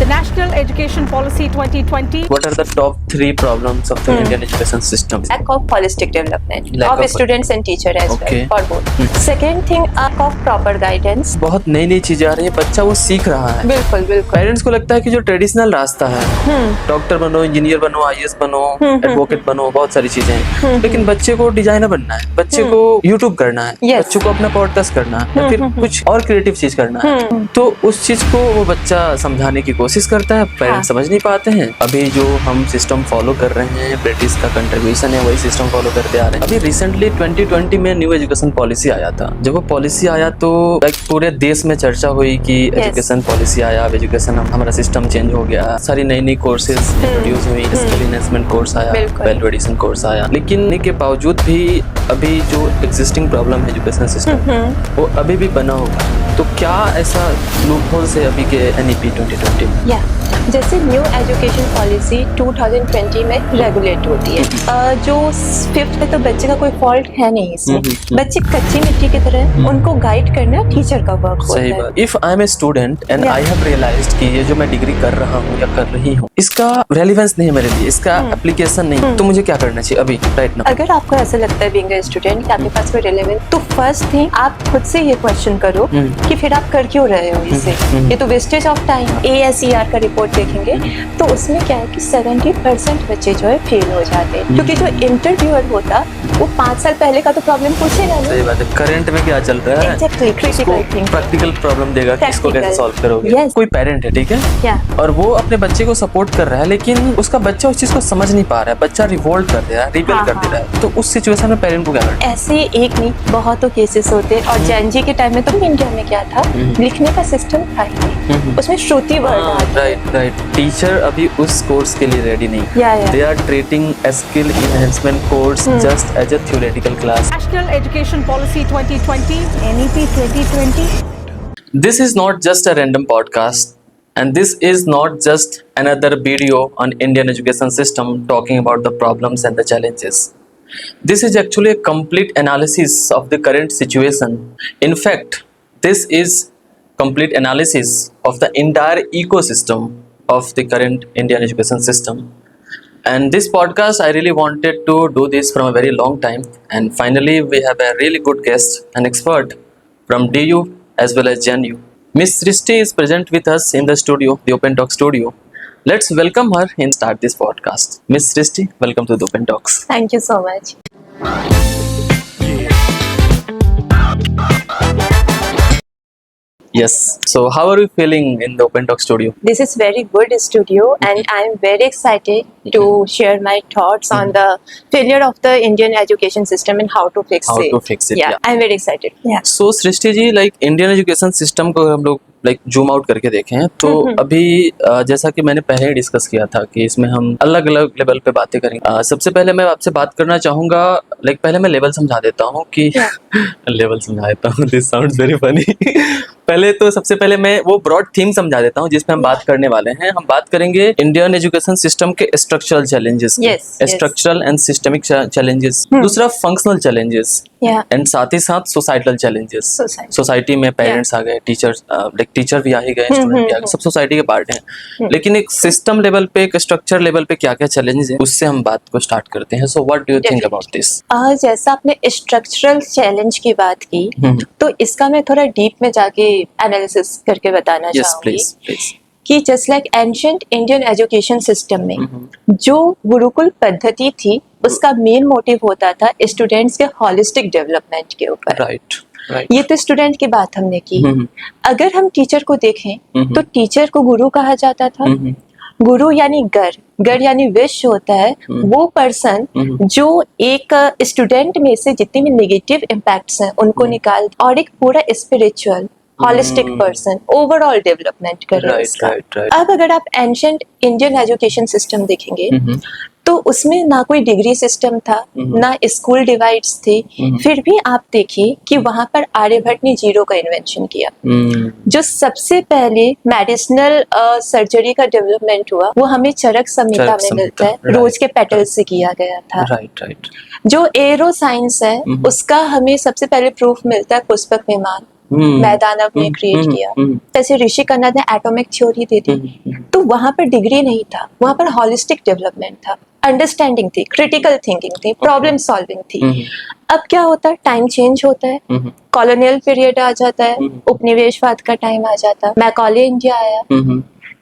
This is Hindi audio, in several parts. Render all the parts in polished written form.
The National Education Policy 2020. What are the top 3 problems of the Indian education system? Lack of holistic development Lack of of- students and teacher as Okay. well, for both. Second thing, lack of proper guidance. बहुत नई नई चीजें आ रही है, बच्चा वो सीख रहा है। बिल्कुल बिल्कुल। पेरेंट्स को लगता है कि जो ट्रेडिशनल रास्ता है, डॉक्टर बनो, इंजीनियर बनो, आईएएस बनो, एडवोकेट बनो, बहुत सारी चीजें हैं, लेकिन बच्चे को डिजाइनर बनना है, बच्चे को यूट्यूब करना है, Yes. बच्चों को अपना पॉडकास्ट करना है, या फिर कुछ और क्रिएटिव चीज करना है, तो उस चीज को वो बच्चा समझाने की कोशिश करता है, पेरेंट्स समझ नहीं पाते हैं। अभी जो हम सिस्टम फॉलो कर रहे हैं, ब्रिटिश का कंट्रीब्यूशन है, वही सिस्टम फॉलो करते आ रहे हैं। अभी रिसेंटली 2020 में न्यू एजुकेशन पॉलिसी आया था। जब वो पॉलिसी आया तो पूरे देश में चर्चा हुई कि एजुकेशन पॉलिसी आया, अब एजुकेशन हमारा सिस्टम चेंज हो गया, सारी नई नई कोर्सेज इंट्रोड्यूस हुई, स्किल एनहांसमेंट कोर्स आया, वैल्यू एडिशन कोर्स आया, लेकिन इनके बावजूद भी अभी जो एग्जिस्टिंग प्रॉब्लम है एजुकेशन सिस्टम वो अभी भी बना होगा। तो क्या ऐसा लूप होल्स है अभी के एनईपी 2020 में? या जैसे न्यू एजुकेशन पॉलिसी 2020 में रेगुलेट होती है, जो 5th है तो बच्चे का कोई फॉल्ट है नहीं इसमें। बच्चे कच्ची मिट्टी की तरह, उनको गाइड करना टीचर का वर्क होता सही है। बात। If I am a student and I have realised कि ये जो मैं डिग्री कर रहा हूँ या कर रही हूँ, इसका रेलेवेंस नहीं है मेरे लिए, इसका एप्लीकेशन नहीं, तो मुझे क्या करना चाहिए अभी राइट नाउ? अगर आपको ऐसा लगता है बीइंग अ स्टूडेंट कि आपके पास कोई रेलेवेंस, तो फर्स्ट थिंग आप खुद से ये क्वेश्चन करो कि फिर आप कर क्यों रहे हो इसे। ये तो वेस्टेज ऑफ टाइम। ASER का रिपोर्ट देखेंगे तो उसमें क्या है कि 70% बच्चे जो है फेल हो जाते हैं, क्योंकि जो इंटरव्यूअर होता वो 5 साल पहले का तो प्रॉब्लम पूछेगा सही नहीं। बात है, करंट में क्या चल रहा है, exactly, critical thing. Practical problem देगा कि इसको कैसे Practical. सॉल्व करोगे। Yes. कोई पेरेंट है, ठीक है, क्या और वो अपने बच्चे को सपोर्ट कर रहा है, लेकिन उसका बच्चा उस चीज को समझ नहीं पा रहा है, बच्चा रिवोल्ट कर दे रहा है, रिबेल कर दे रहा है, तो उस सिचुएशन में पेरेंट को क्या करना? ऐसे एक नहीं बहुतों केसेस होते हैं। और जैन जी के टाइम में तो इंडिया में क्या था, लिखने का सिस्टम था ही नहीं, उसमें श्रुति वर्ड आता है। राइट। टीचर अभी उस कोर्स के लिए रेडी नहीं। Yeah. They are treating skill enhancement course just as a theoretical class. National Education Policy 2020. NEP 2020. This is not just a random podcast, and this is not just another video on Indian education system talking about the problems and the challenges. This is actually a complete analysis of the current situation. In fact, this is complete analysis of the entire ecosystem of the current Indian education system. And this podcast, I really wanted to do this from a very long time. And finally, we have a really good guest, an expert from DU as well as JNU. Miss Srishti is present with us in the studio, the Open Talk studio. Let's welcome her and start this podcast. Miss Srishti, welcome to the Open Talks. Thank you so much. Yes. So, how are you feeling in the Open Talk studio? This is very good studio, and I am very excited to share my thoughts on the failure of the Indian education system and how to fix How it. to fix it, yeah. I'm very excited. Yeah. So Srishti ji, like Indian education system को हम लोग लाइक जूम आउट करके देखें तो अभी जैसा कि मैंने पहले ही डिस्कस किया था कि इसमें हम अलग अलग लेवल पे बातें करेंगे। सबसे पहले मैं आपसे बात करना चाहूँगा, लाइक पहले मैं लेवल समझा देता हूँ कि लेवल समझा देता हूँ, दिस साउंड्स वेरी फनी। पहले तो सबसे पहले मैं वो ब्रॉड थीम समझा देता हूँ जिसमें हम बात करने वाले हैं। हम बात करेंगे इंडियन एजुकेशन सिस्टम के structural challenges, structural and systemic challenges, दूसरा फंक्शनल चैलेंजेस, एंड साथ ही साथ सोसाइटल चैलेंजेस। सोसाइटी में पेरेंट्स आ गए, टीचर्स लाइक टीचर भी आ ही गए, स्टूडेंट भी आ गए, सब सोसाइटी के पार्ट हैं। लेकिन एक सिस्टम लेवल पे, एक स्ट्रक्चर लेवल पे क्या क्या चैलेंजेस हैं, उससे हम बात को स्टार्ट करते हैं। So what do you think about this? जैसा आपने स्ट्रक्चरल चैलेंज की बात की, तो इसका मैं थोड़ा डीप में जाके एनालिसिस करके बताना चाहूंगी कि just like ancient Indian education system में जो गुरुकुल पद्धति थी, उसका मेन मोटिव होता था स्टूडेंट्स के होलिस्टिक डेवलपमेंट के ऊपर। राइट। ये तो स्टूडेंट की बात हमने की। अगर हम टीचर को देखें तो टीचर को गुरु कहा जाता था। गुरु यानी गर यानी विश होता है, वो पर्सन जो एक स्टूडेंट में से जितने भी नेगेटिव इम्पैक्ट्स हैं उनको निकाल और एक पूरा spiritual holistic person overall development कर रहे हैं उसका। अब अगर आप एंशिएंट इंडियन एजुकेशन सिस्टम देखेंगे तो उसमें ना कोई डिग्री सिस्टम था, ना स्कूल डिवाइड्स थे, फिर भी आप देखिए कि वहां पर आर्यभट्ट ने जीरो का इन्वेंशन किया। जो सबसे पहले मेडिसिनल सर्जरी का डेवलपमेंट हुआ वो हमें चरक संहिता में मिलता है, रोज के पेटल से किया गया था। राइट। जो एरो साइंस है उसका हमें सबसे पहले प्रूफ मिलता है पुष्पक विमान मैदान अपने क्रिएट किया, जैसे ऋषि कनद ने एटॉमिक थ्योरी दे दी, तो वहां पर डिग्री नहीं था, वहां पर हॉलिस्टिक डेवलपमेंट था, अंडरस्टैंडिंग थी, क्रिटिकल थिंकिंग थी, प्रॉब्लम सॉल्विंग थी। अब क्या होता है, टाइम चेंज होता है, कॉलोनियल पीरियड आ जाता है, उपनिवेशवाद का टाइम आ जाता है, मैकॉले इंडिया आया,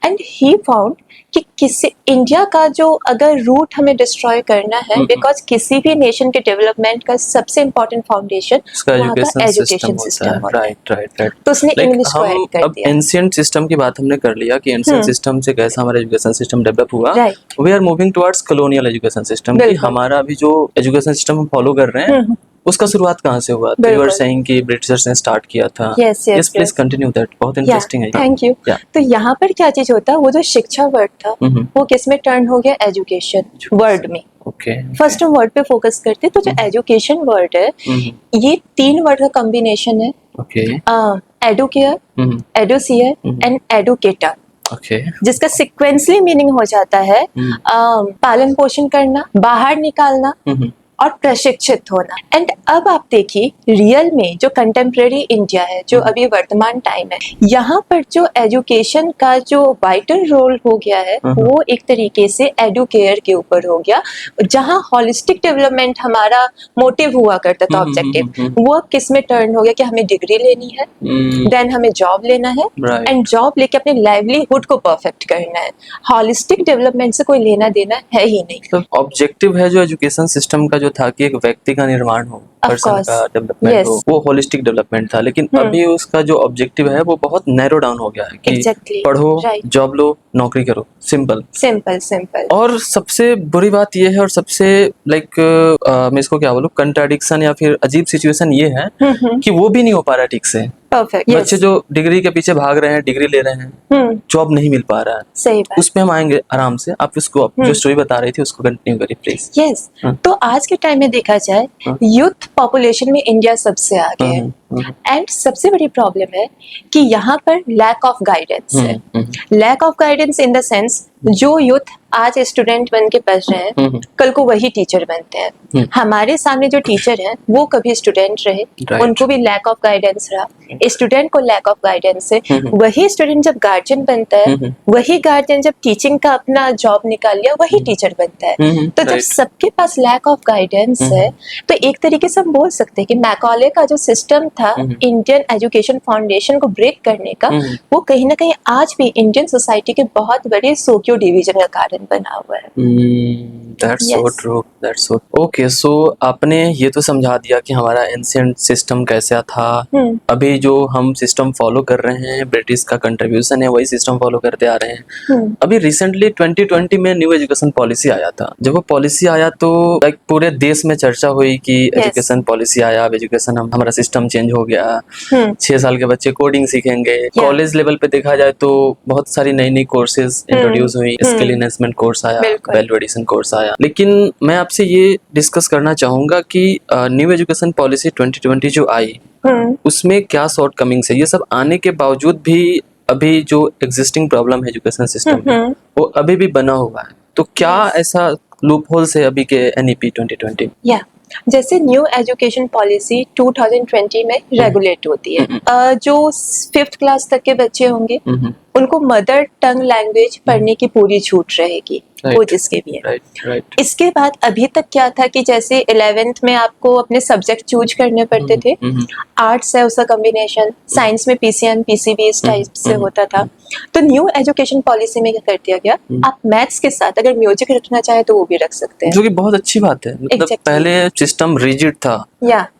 एंड ही फाउंड कि किसी इंडिया का जो अगर रूट हमें डिस्ट्रॉय करना है, बिकॉज किसी भी नेशन के डेवलपमेंट का सबसे इम्पोर्टेंट फाउंडेशन वहाँ का एजुकेशन सिस्टम होता है। राइट। तो उसने इंग्लिश को ऐड कर अब दिया। एंशिएंट सिस्टम की बात हमने कर लिया कि एंशिएंट सिस्टम से कैसा हमारा एजुकेशन सिस्टम डेवलप हुआ। Right. We are moving towards colonial education system कि बिल्कुल। हमारा अभी जो एजुकेशन सिस्टम हम फॉलो कर रहे हैं उसका शुरुआत कहाँ से हुआ? तो यू आर सेइंग कि ब्रिटिशर्स ने स्टार्ट किया था। Yes, प्लीज कंटिन्यू दैट, बहुत इंटरेस्टिंग है। Thank you. तो यहाँ पर क्या चीज होता है, वो जो शिक्षा वर्ड था वो किस में टर्न हो गया, एजुकेशन वर्ड में। ओके, फर्स्ट हम वर्ड पे फोकस करते हैं, तो जो एजुकेशन वर्ड है ये 3 वर्ड का कॉम्बिनेशन है, ओके, एडुकेयर, एडुसियर एंड एडुकेटर, ओके, जिसका सिक्वेंसली मीनिंग हो जाता है पालन पोषण करना, बाहर निकालना और प्रशिक्षित होना। एंड अब आप देखिए रियल में जो कंटेम्प्रेरी इंडिया है, जो अभी वर्तमान टाइम है, यहाँ पर जो एजुकेशन का जो वाइटल रोल हो गया है वो एक तरीके से एडुकेयर के ऊपर हो गया, जहाँ हॉलिस्टिक डेवलपमेंट हमारा मोटिव हुआ करता था, ऑब्जेक्टिव, वो अब किस में टर्न हो गया कि हमें डिग्री लेनी है, देन हमें जॉब लेना है, एंड जॉब लेके अपने लाइवलीहुड को परफेक्ट करना है। हॉलिस्टिक डेवलपमेंट से कोई लेना देना है ही नहीं। तो ऑब्जेक्टिव है जो एजुकेशन सिस्टम का जो था कि एक व्यक्ति का निर्माण हो, पर्सन का डेवलपमेंट हो, वो होलिस्टिक डेवलपमेंट था। लेकिन अभी उसका जो ऑब्जेक्टिव है वो बहुत नैरो डाउन हो गया है कि पढ़ो, जॉब लो, नौकरी करो, सिंपल सिंपल सिंपल। और सबसे बुरी बात ये है और सबसे लाइक मैं इसको क्या बोलूं, कंट्राडिक्शन या फिर अजीब सिचुएशन ये है कि वो भी नहीं हो पा रहा है ठीक से। परफेक्ट। बच्चे जो डिग्री के पीछे भाग रहे हैं, डिग्री ले रहे हैं, जॉब नहीं मिल पा रहा है। सही बात। उस पे हम आएंगे आराम से। आप इसको जो स्टोरी बता रही थी उसको कंटिन्यू करिए प्लीज। यस, तो आज के टाइम में देखा जाए यूथ पॉपुलेशन में इंडिया सबसे आगे है, एंड सबसे बड़ी प्रॉब्लम है कि यहाँ पर लैक ऑफ गाइडेंस है। Lack of guidance in the sense, जो यूथ आज स्टूडेंट बन के पढ़ रहे हैं कल को वही टीचर बनते हैं। हमारे सामने जो टीचर हैं वो कभी स्टूडेंट रहे, उनको भी लैक ऑफ गाइडेंस रहा, स्टूडेंट को लैक ऑफ गाइडेंस है। वही स्टूडेंट जब गार्जियन बनता है, वही गार्जियन जब टीचिंग का अपना जॉब निकाल लिया, वही टीचर बनता है। तो जब सबके पास लैक ऑफ गाइडेंस है, तो एक तरीके से हम बोल सकते हैं कि मैकॉले का जो सिस्टम था इंडियन एजुकेशन फाउंडेशन को ब्रेक करने का, वो कहीं ना कहीं आज भी इंडियन सोसाइटी के बहुत बड़े सोशियो डिवीजन का कारण बना हुआ है। That's so true. That's so okay. So आपने ये तो समझा दिया कि हमारा एंशिएंट सिस्टम कैसा था। अभी जो हम सिस्टम फॉलो कर रहे हैं, ब्रिटिश का कंट्रीब्यूशन है, वही सिस्टम फॉलो करते आ रहे हैं। अभी रिसेंटली 2020 में न्यू एजुकेशन पॉलिसी आया था। जब वो पॉलिसी आया तो लाइक पूरे देश में चर्चा हुई कि एजुकेशन पॉलिसी आया, अब एजुकेशन हमारा सिस्टम चेंज हो गया। 6 साल के बच्चे कोडिंग सीखेंगे। कॉलेज लेवल पे देखा जाए तो बहुत सारी नई नई कोर्सेज इंट्रोड्यूस हुई, स्किल एनहांसमेंट कोर्स आया, वैल्यू एडिशन कोर्स आया। लेकिन मैं आपसे ये डिस्कस करना चाहूंगा कि न्यू एजुकेशन पॉलिसी 2020 जो आई उसमें क्या शॉर्ट कमिंग्स है। ये सब आने के बावजूद भी अभी जो एग्जिस्टिंग प्रॉब्लम है एजुकेशन सिस्टम में वो अभी भी बना हुआ है। तो क्या ऐसा लूप होल्स है अभी के एनईपी 2020? जैसे न्यू एजुकेशन पॉलिसी 2020 में रेगुलेट होती है, जो 5th क्लास तक के बच्चे होंगे उनको मदर टंग लैंग्वेज पढ़ने की पूरी छूट रहेगी, वो जिसके भी है। इसके बाद अभी तक क्या था कि जैसे 11th में आपको अपने सब्जेक्ट चूज करने पड़ते थे, आर्ट्स है उसका कॉम्बिनेशन, साइंस में पीसीएम पीसीबी इस टाइप से होता था। तो न्यू एजुकेशन पॉलिसी में क्या कर दिया गया, आप मैथ्स के साथ अगर म्यूजिक रखना चाहे तो वो भी रख सकते हैं, जो कि बहुत अच्छी बात है। मतलब पहले सिस्टम रिजिड था,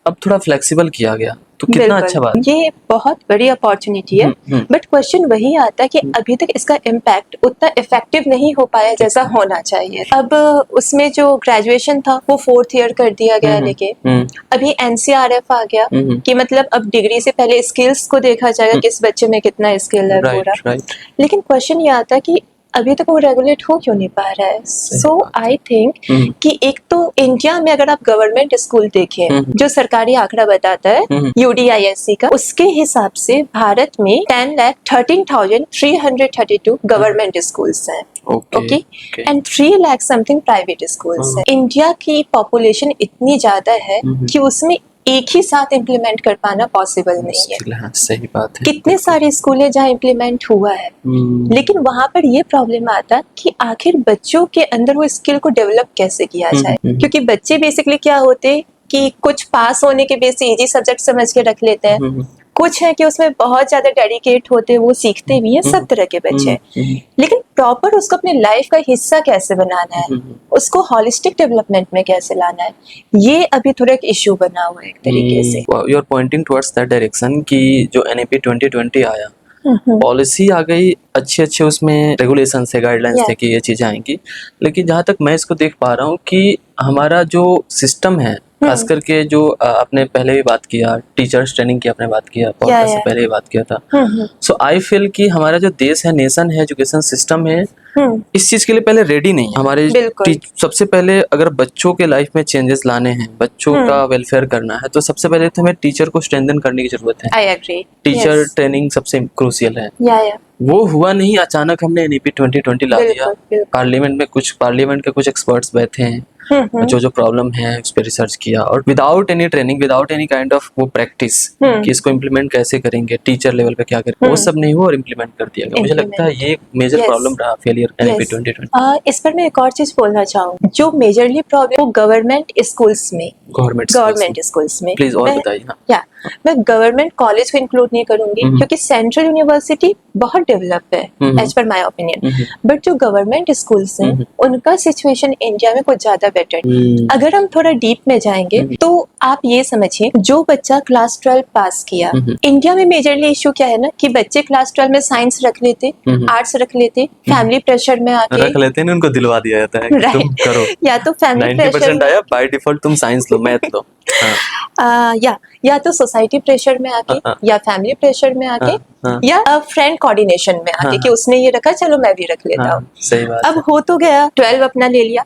अब थोड़ा फ्लेक्सिबल किया गया, तो कितना अच्छा बात। ये बहुत बड़ी अपॉर्चुनिटी है। बट क्वेश्चन वही आता है कि अभी तक इसका इम्पैक्ट उतना इफेक्टिव नहीं हो पाया जैसा होना चाहिए। अब उसमें जो ग्रेजुएशन था वो 4th ईयर कर दिया गया, लेकिन अभी एनसीआरएफ आ गया कि मतलब अब डिग्री से पहले स्किल्स को देखा जाएगा, किस बच्चे में कितना स्किल है पूरा। लेकिन क्वेश्चन ये आता है कि अभी तक वो रेगुलेट हो क्यों नहीं पा रहा है। सो आई थिंक कि एक तो इंडिया में अगर आप गवर्नमेंट स्कूल देखें, जो सरकारी आंकड़ा बताता है UDISC का, उसके हिसाब से भारत में 10,13,332 गवर्नमेंट स्कूल्स हैं, okay, and 3 lakh something private schools हैं। इंडिया की पॉपुलेशन इतनी ज्यादा है कि उसमें एक ही साथ इम्प्लीमेंट कर पाना पॉसिबल नहीं है। मुश्किल है, सही बात है। कितने सारे स्कूल है जहाँ इम्प्लीमेंट हुआ है, लेकिन वहां पर ये प्रॉब्लम आता कि आखिर बच्चों के अंदर वो स्किल को डेवलप कैसे किया जाए, क्योंकि बच्चे बेसिकली क्या होते कि कुछ पास होने के बेस इजी सब्जेक्ट समझ के रख लेते हैं, कुछ है कि उसमें बहुत ज्यादा डेडिकेट होते हैं, वो सीखते भी हैं, सब तरह के बच्चे हैं, लेकिन प्रॉपर उसको अपने लाइफ का हिस्सा कैसे बनाना है, उसको हॉलिस्टिक डेवलपमेंट में कैसे लाना है, ये अभी थोड़ा एक इश्यू बना हुआ है एक तरीके से। You are pointing towards that direction कि जो NEP 2020 आया, पॉलिसी आ गई, अच्छे अच्छे उसमें रेगुलेशन है, गाइडलाइंस थे कि ये चीजें आएंगी, लेकिन जहाँ तक मैं इसको देख पा रहा हूँ कि हमारा जो सिस्टम है, खास करके जो आपने पहले भी बात किया, टीचर्स ट्रेनिंग की आपने बात किया, पॉडकास्ट से पहले भी बात किया था। सो आई फील कि हमारा जो देश है, नेशन है, एजुकेशन सिस्टम है, इस चीज के लिए पहले रेडी नहीं है। हमारे सबसे पहले अगर बच्चों के लाइफ में चेंजेस लाने हैं, बच्चों का वेलफेयर करना है, तो सबसे पहले तो हमें टीचर को स्ट्रेंथन करने की जरूरत है। आई एग्री, टीचर ट्रेनिंग सबसे क्रूशियल है। वो हुआ नहीं, अचानक हमने NEP 2020 ला दिया। पार्लियामेंट के कुछ एक्सपर्ट्स बैठे हैं, जो प्रॉब्लम है उस पर रिसर्च किया, और without any training, without any kind of वो प्रैक्टिस कि इसको इम्प्लीमेंट कैसे करेंगे, टीचर लेवल पे क्या करें, वो सब नहीं हुआ और इम्प्लीमेंट कर दिया गया। मुझे लगता है ये मेजर प्रॉब्लम रहा फेलियर NEP 2020। इस पर मैं एक और चीज बोलना चाहूंगी, जो मेजरली प्रॉब्लम गवर्नमेंट स्कूल्स में, गवर्नमेंट स्कूल्स में, प्लीज और बताइए। मैं गवर्नमेंट कॉलेज को इंक्लूड नहीं करूंगी, क्योंकि सेंट्रल यूनिवर्सिटी बहुत डेवलप है as per my opinion, but जो गवर्नमेंट स्कूल्स हैं उनका सिचुएशन इंडिया में कुछ ज्यादा बेटर। अगर हम थोड़ा डीप में जाएंगे तो आप ये समझिए, जो बच्चा क्लास 12 पास किया, इंडिया में मेजरली इश्यू क्या है ना कि बच्चे क्लास 12 में साइंस रख लेते, आर्ट्स रख लेते, फैमिली प्रेशर में आके रख लेते हैं, उनको दिलवा दिया जाता है कि तुम करो, या तो फैमिली 90% आया बाय डिफॉल्ट तुम साइंस लो, मैथ लो। या तो सोसाइटी प्रेशर में आके, या फैमिली प्रेशर में आके, या फ्रेंड कोऑर्डिनेशन में आके कि उसने ये रखा, चलो मैं भी रख लेता हूँ। सही बात अब हो तो गया, 12 अपना ले लिया,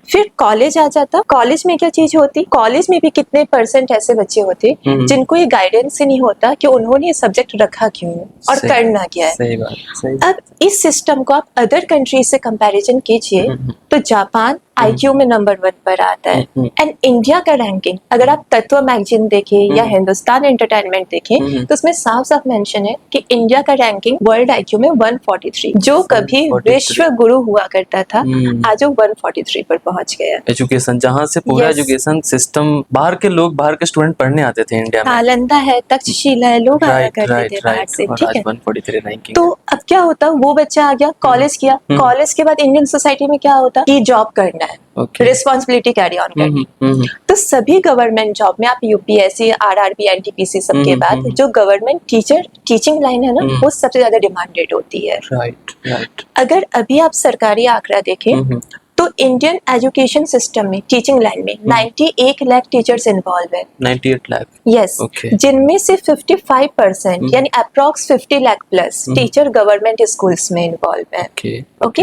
फिर कॉलेज आ जाता। कॉलेज में क्या चीज होती, कॉलेज में भी कितने % ऐसे बच्चे होते जिनको ये गाइडेंस ही नहीं होता कि उन्होंने ये सब्जेक्ट रखा क्यों और करना क्या है। सही बात। अब इस सिस्टम को आप अदर कंट्रीज से कंपैरिजन कीजिए तो जापान IQ में नंबर 1 पर आता है, एंड इंडिया का रैंकिंग अगर आप तत्व मैगजीन देखें या हिंदुस्तान एंटरटेनमेंट देखें तो उसमें साफ साफ मेंशन है कि इंडिया का रैंकिंग वर्ल्ड IQ में 143, जो कभी विश्व गुरु हुआ करता था, आज वो 143 पर पहुंच गया। एजुकेशन जहाँ से पूरा एजुकेशन सिस्टम, बाहर के लोग, बाहर के स्टूडेंट पढ़ने आते थे इंडिया में, नालंदा है, तक्षशिला है, लोग आया करते थे बाहर से, ठीक है। 143 रैंकिंग। तो अब क्या होता, वो बच्चा आ गया, कॉलेज किया, कॉलेज के बाद इंडियन सोसाइटी में क्या होता कि जॉब करना है, रिस्पॉन्सिबिलिटी कैरी ऑन करनी। तो सभी गवर्नमेंट जॉब में, आप UPSC, RRB, NTPC सबके बाद जो गवर्नमेंट टीचिंग लाइन है ना, वो सबसे ज्यादा डिमांडेड होती है। राइट। अगर अभी आप सरकारी आंकड़ा देखें तो इंडियन एजुकेशन सिस्टम में टीचिंग लाइन में 98 लाख टीचर्स इन्वॉल्व है। 98 लाख, यस, जिनमें से 55% यानी approx 50 lakh plus teacher government schools में इन्वॉल्व है। ओके,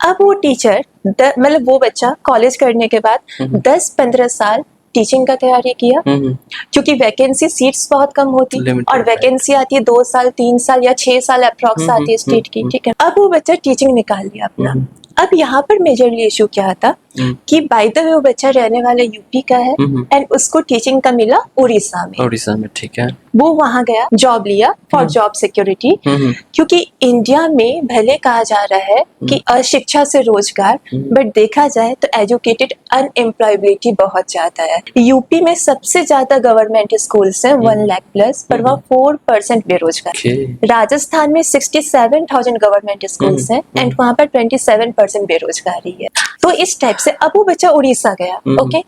अब वो टीचर मतलब वो बच्चा कॉलेज करने के बाद 10-15 साल टीचिंग का तैयारी किया, क्योंकि वैकेंसी सीट्स बहुत कम होती और वैकेंसी आती है 2 साल 3 साल या 6 साल अप्रॉक्स आती है स्टेट की, ठीक है। अब वो बच्चा टीचिंग निकाल लिया अपना। अब यहाँ पर मेजरली इशू क्या था कि बाय द वे वो बच्चा रहने वाला यूपी का है एंड उसको टीचिंग का मिला उड़ीसा में, ठीक है। वो वहां गया, जॉब लिया फॉर जॉब सिक्योरिटी, क्योंकि इंडिया में भले कहा जा रहा है कि अशिक्षा से रोजगार, बट देखा जाए तो एजुकेटेड अनएम्प्लॉयबिलिटी बहुत ज्यादा है। यूपी में सबसे ज्यादा गवर्नमेंट स्कूल्स हैं 1 लाख प्लस, पर वहाँ 4% बेरोजगार। राजस्थान में 67,000 गवर्नमेंट स्कूल्स हैं एंड वहाँ पर 27% बेरोजगारी है। तो इस टाइप से अब वो बच्चा उड़ीसा गया, ओके।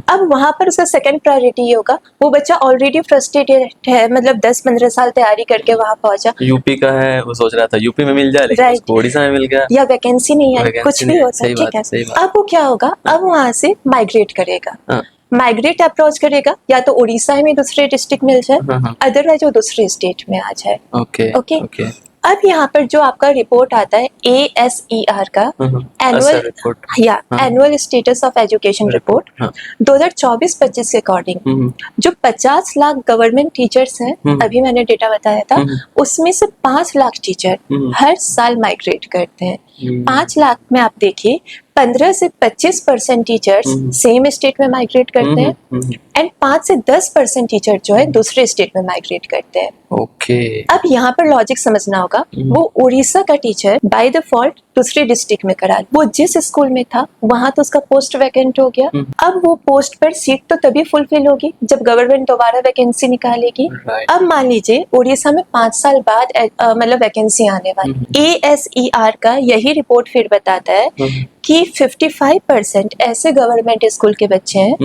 अब वहां पर उसका सेकंड प्रायोरिटी ये होगा, वो बच्चा ऑलरेडी फ्रस्ट्रेटेड है, मतलब 10-15 साल तैयारी करके वहां पहुंचा, यूपी का है, वो सोच रहा था यूपी में मिल जाए, लेकिन उसको उड़ीसा में मिल गया, या वैकेंसी नहीं आई, कुछ भी होता है, ठीक है। अब वो क्या होगा, अब वहां से माइग्रेट करेगा, माइग्रेट अप्रोच करेगा, या तो उड़ीसा में दूसरे डिस्ट्रिक्ट मिल जाए, अदरवाइज वो दूसरे स्टेट में आ जाए। ओके। अब यहाँ पर जो आपका रिपोर्ट आता है ASER का annual status of education report 2024-25 के अकॉर्डिंग जो 50 लाख गवर्नमेंट टीचर्स हैं, अभी मैंने डेटा बताया था, उसमें से 5 लाख टीचर हर साल माइग्रेट करते हैं। 5 लाख में आप देखिए 15 से 25% टीचर्स सेम स्टेट में माइग्रेट करते हैं एंड 5 से 10% टीचर जो है दूसरे स्टेट में माइग्रेट करते हैं। ओके। अब यहाँ पर लॉजिक समझना होगा, वो उड़ीसा का टीचर बाय डिफॉल्ट दूसरी डिस्ट्रिक्ट में करा, वो जिस स्कूल में था वहां तो उसका पोस्ट वैकेंट हो गया। अब वो पोस्ट पर सीट तो तभी फुलफिल होगी जब गवर्नमेंट दोबारा वैकेंसी निकालेगी। अब मान लीजिए उड़ीसा में 5 साल बाद मतलब वैकेंसी आने वाली, ASER का यही रिपोर्ट फिर बताता है कि 55% ऐसे गवर्नमेंट स्कूल के बच्चे हैं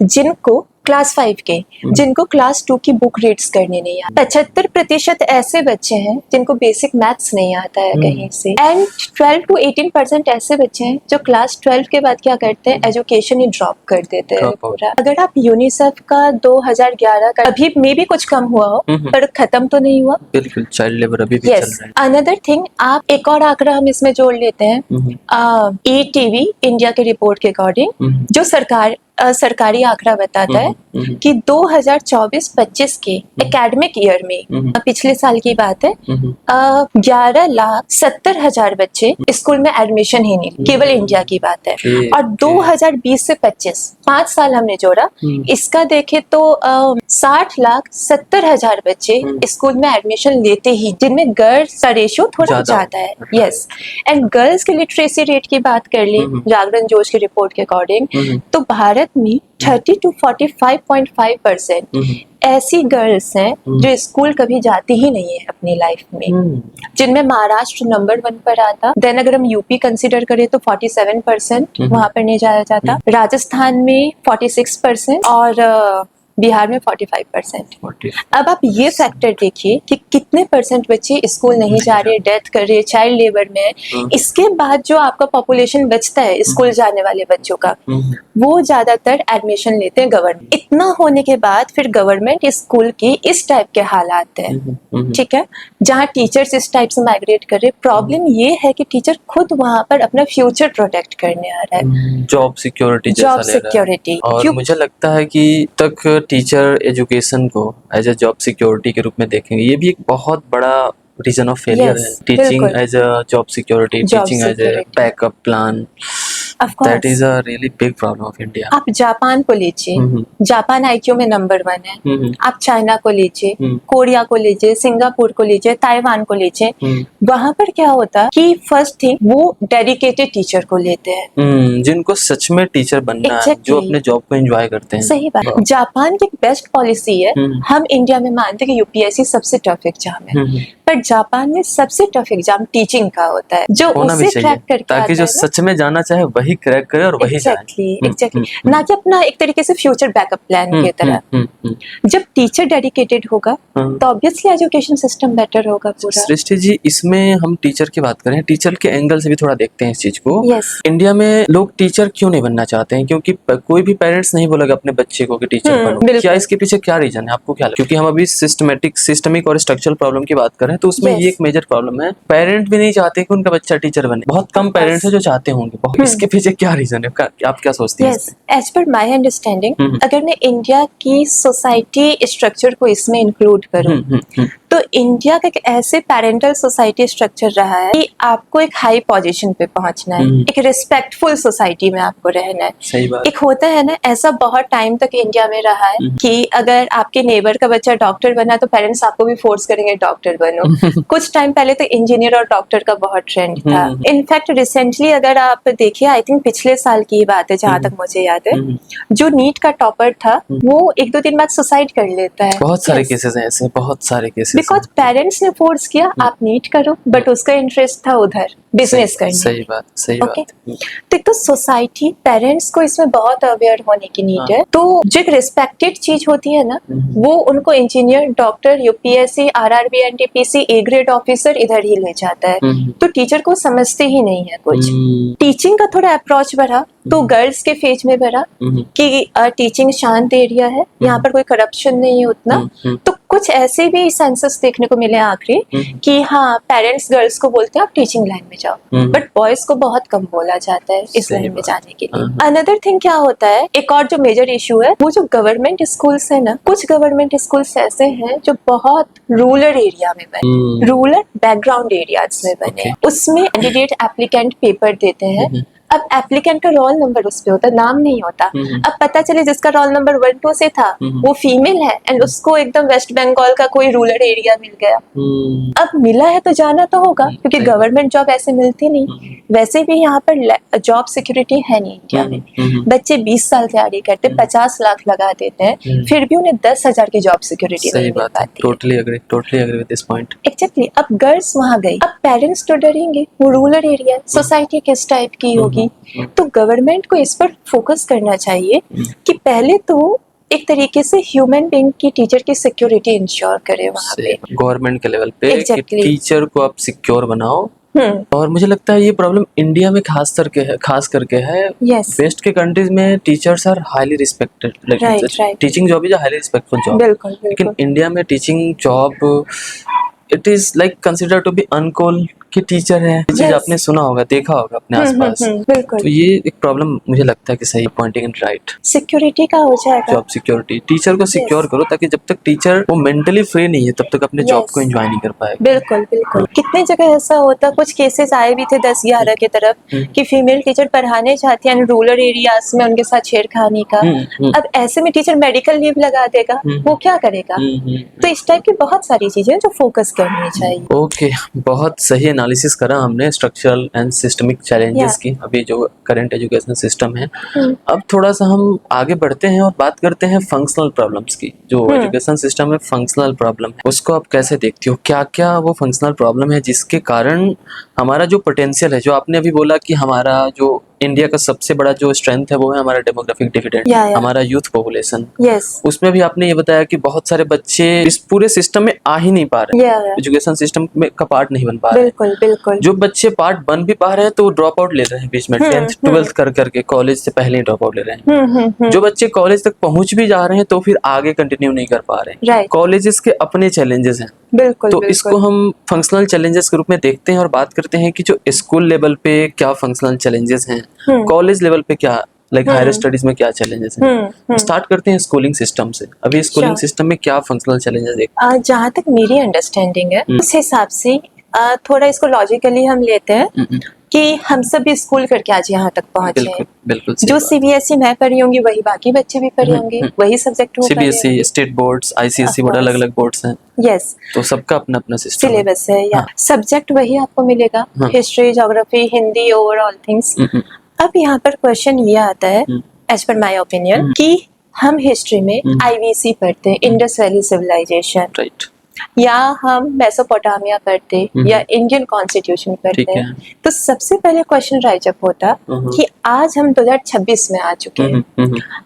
जिनको क्लास 5 के जिनको क्लास 2 की बुक रीड्स करनी नहीं आती। 75% ऐसे बच्चे हैं जिनको बेसिक मैथ्स नहीं आता है कहीं से, एंड 12 to 18% ऐसे बच्चे हैं जो क्लास 12 के बाद क्या करते हैं, एजुकेशन ही ड्रॉप कर देते हैं पूरा। अगर आप यूनिसेफ का 2011 का अभी मे भी कुछ कम हुआ हो पर खत्म तो नहीं हुआ, बिल्कुल चाइल्ड लेबर अभी भी चल रहा है। अनदर थिंग, आप एक और आंकड़ा हम इसमें जोड़ लेते हैं, ETV इंडिया के रिपोर्ट के अकॉर्डिंग जो सरकारी आंकड़ा बताता है कि 2024-25 के एकेडमिक ईयर में, पिछले साल की बात है, 11,70,000 बच्चे स्कूल में एडमिशन ही नहीं, केवल इंडिया की बात है। और 2020 से 25 5 साल हमने जोड़ा, इसका देखे तो 60,70,000 बच्चे स्कूल में एडमिशन लेते ही, जिनमें गर्ल्स का रेशियो थोड़ा ज्यादा है। यस, एंड गर्ल्स के लिटरेसी रेट की बात कर ले जागरण जोश की रिपोर्ट के अकॉर्डिंग, तो भारत में 30 to 45.5% ऐसी गर्ल्स हैं जो स्कूल कभी जाती ही नहीं है अपनी लाइफ में, जिनमें महाराष्ट्र नंबर 1 पर आता। देन अगर हम यूपी कंसिडर करें तो 47% वहां पर नहीं जाया जाता, राजस्थान में 46% और बिहार में 45%। अब आप ये फैक्टर देखिए कि कितने परसेंट बच्चे स्कूल नहीं जा रहे, डेथ कर रहे, चाइल्ड लेबर में है। इसके बाद जो आपका पॉपुलेशन बचता है स्कूल जाने वाले बच्चों का, वो ज्यादातर एडमिशन लेते हैं गवर्नमेंट। इतना होने के बाद फिर गवर्नमेंट स्कूल की इस टाइप के हालात है, ठीक है, जहाँ टीचर्स इस टाइप से माइग्रेट कर रहे। प्रॉब्लम ये है कि टीचर खुद वहाँ पर अपना फ्यूचर प्रोटेक्ट करने आ रहा है, जॉब सिक्योरिटी। और मुझे लगता है कि तक टीचर एजुकेशन को एज अ जॉब सिक्योरिटी के रूप में देखेंगे, ये भी एक बहुत बड़ा रीजन ऑफ फेलियर है। Teaching as a job security, teaching as a backup plan, that is a really big problem of India. आप जापान को लीजिए, जापान IQ में नंबर 1 है। आप चाइना को लीजिए, कोरिया को लीजिए, सिंगापुर को लीजिए, ताइवान को लीजिए, वहां पर क्या होता है कि फर्स्ट थिंग वो डेडिकेटेड टीचर को लेते हैं, जिनको सच में टीचर बनना है, जो अपने जॉब को एंजॉय करते हैं। सही बात। जापान की बेस्ट पॉलिसी है, हम इंडिया में मानते हैं कि UPSC सबसे टफ एग्जाम है, पर जापान में सबसे टफ एग्जाम टीचिंग का होता है, जो उसे क्रैक करके ताकि जो सच में जाना चाहे वही क्रैक करे और वही एग्जैक्टली ना कि अपना एक तरीके से फ्यूचर बैकअप प्लान की तरह। जब टीचर डेडिकेटेड होगा तो ऑब्वियसली एजुकेशन सिस्टम बेटर होगा पूरा। सृष्टि जी, इसमें हम टीचर की बात करें, टीचर के एंगल से भी थोड़ा देखते हैं इस चीज को। इंडिया में लोग टीचर क्यों नहीं बनना चाहते हैं? क्योंकि कोई भी पेरेंट्स नहीं बोलेगा अपने बच्चे को कि टीचर बनो। क्या इसके पीछे क्या रीजन है, आपको क्या लगता है? क्योंकि हम अभी सिस्टमिक और स्ट्रक्चरल प्रॉब्लम की बात करें तो उसमें ये एक मेजर प्रॉब्लम है, पेरेंट भी नहीं चाहते कि उनका बच्चा टीचर बने। बहुत कम पेरेंट्स हैं जो चाहते होंगे। इसके पीछे क्या रीजन है, आप क्या सोचती हैं? एज पर माय अंडरस्टैंडिंग, अगर मैं इंडिया की सोसाइटी स्ट्रक्चर को इसमें इंक्लूड करूं तो इंडिया का एक ऐसे पेरेंटल सोसाइटी स्ट्रक्चर रहा है कि आपको एक हाई पोजीशन पे पहुंचना है, एक रिस्पेक्टफुल सोसाइटी में आपको रहना है। सही बात। एक होता है ना, ऐसा बहुत टाइम तक इंडिया में रहा है कि अगर आपके नेबर का बच्चा डॉक्टर बना तो पेरेंट्स आपको भी फोर्स करेंगे डॉक्टर बनो। कुछ टाइम पहले तो इंजीनियर और डॉक्टर का बहुत ट्रेंड था। इनफैक्ट रिसेंटली अगर आप देखिए, आई थिंक पिछले साल की बात है जहां तक मुझे याद है, जो नीट का टॉपर था वो 1-2 दिन बाद सुसाइड कर लेता है। बहुत सारे केसेस हैं ऐसे, बहुत सारे केसेस। बिकॉज पेरेंट्स ने फोर्स किया आप नीट करो, बट उसका इंटरेस्ट था उधर बिजनेस करने। सही बात, सही बात। तो सोसाइटी, पेरेंट्स को इसमें बहुत अवेयर होने की नीड है। तो जो एक रिस्पेक्टेड चीज होती है ना, वो उनको engineer, doctor, UPSC, RRB, NTPC, A grade officer इधर ही ले जाता है। तो टीचर को समझते ही नहीं है कुछ। टीचिंग का थोड़ा अप्रोच बढ़ा तो गर्ल्स के फेज में बढ़ा कि टीचिंग शांत एरिया है, यहाँ पर कोई करप्शन नहीं है उतना, तो कुछ ऐसे भी सेंसस देखने को मिले आखिरी कि हाँ पेरेंट्स गर्ल्स को बोलते हैं आप टीचिंग लाइन में जाओ, बट बॉयज को बहुत कम बोला जाता है इस सही लाइन में बात। जाने के लिए। अनदर थिंग क्या होता है, एक और जो मेजर इशू है वो जो गवर्नमेंट स्कूल्स है ना, कुछ गवर्नमेंट स्कूल्स ऐसे हैं जो बहुत रूरल एरिया में बने, रूरल बैकग्राउंड एरियाज में बने, उसमें कैंडिडेट एप्लीकेंट पेपर देते हैं। अब एप्लीकेंट का रोल नंबर उस पे होता है, नाम नहीं होता। अब पता चले जिसका रोल नंबर 1-2 से था वो फीमेल है एंड उसको एकदम वेस्ट बंगाल का कोई रूरल एरिया मिल गया। अब मिला है तो जाना तो होगा, क्योंकि गवर्नमेंट जॉब ऐसे मिलती नहीं। वैसे भी यहाँ पर जॉब सिक्योरिटी है नहीं इंडिया में। बच्चे 20 साल तैयारी करते, 50 लाख लगा देते हैं, फिर भी उन्हें 10,000 की जॉब सिक्योरिटी नहीं सही मिल बात है, पाती। Totally agree with this point. Exactly. अब गर्ल्स वहां गई, अब पेरेंट्स तो डरेंगे, वो रूरल एरिया, सोसाइटी किस टाइप की होगी। तो गवर्नमेंट को इस पर फोकस करना चाहिए कि पहले तो एक तरीके से ह्यूमन बीइंग की, टीचर की सिक्योरिटी इंश्योर करे वहां पे, गवर्नमेंट के लेवल पे कि Exactly. टीचर को आप सिक्योर बनाओ। और मुझे लगता है ये प्रॉब्लम इंडिया में खास करके है। Yes. वेस्ट के कंट्रीज में teachers are highly respected, Right. Teaching job is a highly respectful job. बिल्कुल लेकिन बिल्कुल। इंडिया में teaching job it is like consider to be uncool कि टीचर है। ये चीज Yes. आपने सुना होगा, देखा होगा अपने आसपास। बिल्कुल। तो ये एक प्रॉब्लम मुझे लगता है कि सही पॉइंटिंग इन राइट। सिक्योरिटी का हो जाएगा। जॉब सिक्योरिटी, टीचर को सिक्योर करो, ताकि जब तक टीचर वो मेंटली फ्री नहीं है तब तक अपने जॉब Yes. को एंजॉय नहीं कर पाएगा। बिल्कुल बिल्कुल। कितने जगह ऐसा होता, कुछ केसेस आए भी थे 10-11 की तरफ कि फीमेल टीचर पढ़ाने चाहती है रूरल एरियाज में, उनके साथ छेड़खानी का। अब ऐसे में टीचर मेडिकल लीव लगा देगा, वो क्या करेगा? तो इस टाइप की बहुत सारी चीजें जो फोकस करनी चाहिए। ओके, बहुत सही एनालिसिस करा हमने स्ट्रक्चरल एंड सिस्टमिक चैलेंजेस की, अभी जो करंट एजुकेशन सिस्टम है। अब थोड़ा सा हम आगे बढ़ते हैं और बात करते हैं फंक्शनल प्रॉब्लम्स की। जो एजुकेशन सिस्टम में फंक्शनल प्रॉब्लम है उसको आप कैसे देखती हो? क्या क्या वो फंक्शनल प्रॉब्लम है जिसके कारण हमारा जो पोटेंशियल है, जो आपने अभी बोला कि हमारा जो इंडिया का सबसे बड़ा जो स्ट्रेंथ है वो है हमारा डेमोग्राफिक डिविडेंड, हमारा यूथ पॉपुलेशन। उसमें भी आपने ये बताया कि बहुत सारे बच्चे इस पूरे सिस्टम में आ ही नहीं पा रहे, एजुकेशन सिस्टम में का पार्ट नहीं बन पा रहे। बिल्कुल बिल्कुल। जो बच्चे पार्ट बन भी पा रहे हैं तो वो ड्रॉप आउट ले रहे हैं बीच में, 10th 12th कर करके कॉलेज से पहले ही ड्रॉप आउट ले रहे हैं। जो बच्चे कॉलेज तक पहुंच भी जा रहे हैं तो फिर आगे कंटिन्यू नहीं कर पा रहे हैं। कॉलेजेस के अपने चैलेंजेस हैं। बिल्कुल, तो इसको हम फंक्शनल चैलेंजेस के रूप में देखते हैं और बात करते हैं कि जो स्कूल लेवल पे क्या फंक्शनल चैलेंजेस हैं, कॉलेज लेवल पे क्या, लाइक हायर स्टडीज में क्या चैलेंजेस हैं। स्टार्ट करते हैं स्कूलिंग सिस्टम से। अभी स्कूलिंग सिस्टम में क्या फंक्शनल चैलेंजेस देखते जहाँ तक मेरी अंडरस्टैंडिंग है उस हिसाब से थोड़ा इसको लॉजिकली हम लेते हैं कि हम सब भी स्कूल करके आज यहाँ तक पहुंचे हैं। बिल्कुल जो सीबीएसई मैं पढ़ी होंगी वही बाकी बच्चे भी पढ़े होंगे, वही सब्जेक्ट वो पढ़े होंगे। CBSE, state boards, ICSE board, अलग अलग बोर्ड्स हैं। यस। तो सबका अपना अपना सिस्टम सिलेबस है या सब्जेक्ट वही आपको मिलेगा, history, geography, Hindi, overall things. अब यहाँ पर क्वेश्चन ये आता है एज पर माय ओपिनियन कि हम हिस्ट्री में आईवीसी पढ़ते हैं, इंडस वैली सिविलाइजेशन, राइट, या हम मेसोपोटामिया पढ़ते या इंडियन कॉन्स्टिट्यूशन पढ़ते हैं। तो सबसे पहले क्वेश्चन राइज अप होता कि आज हम 2026 में आ चुके हैं,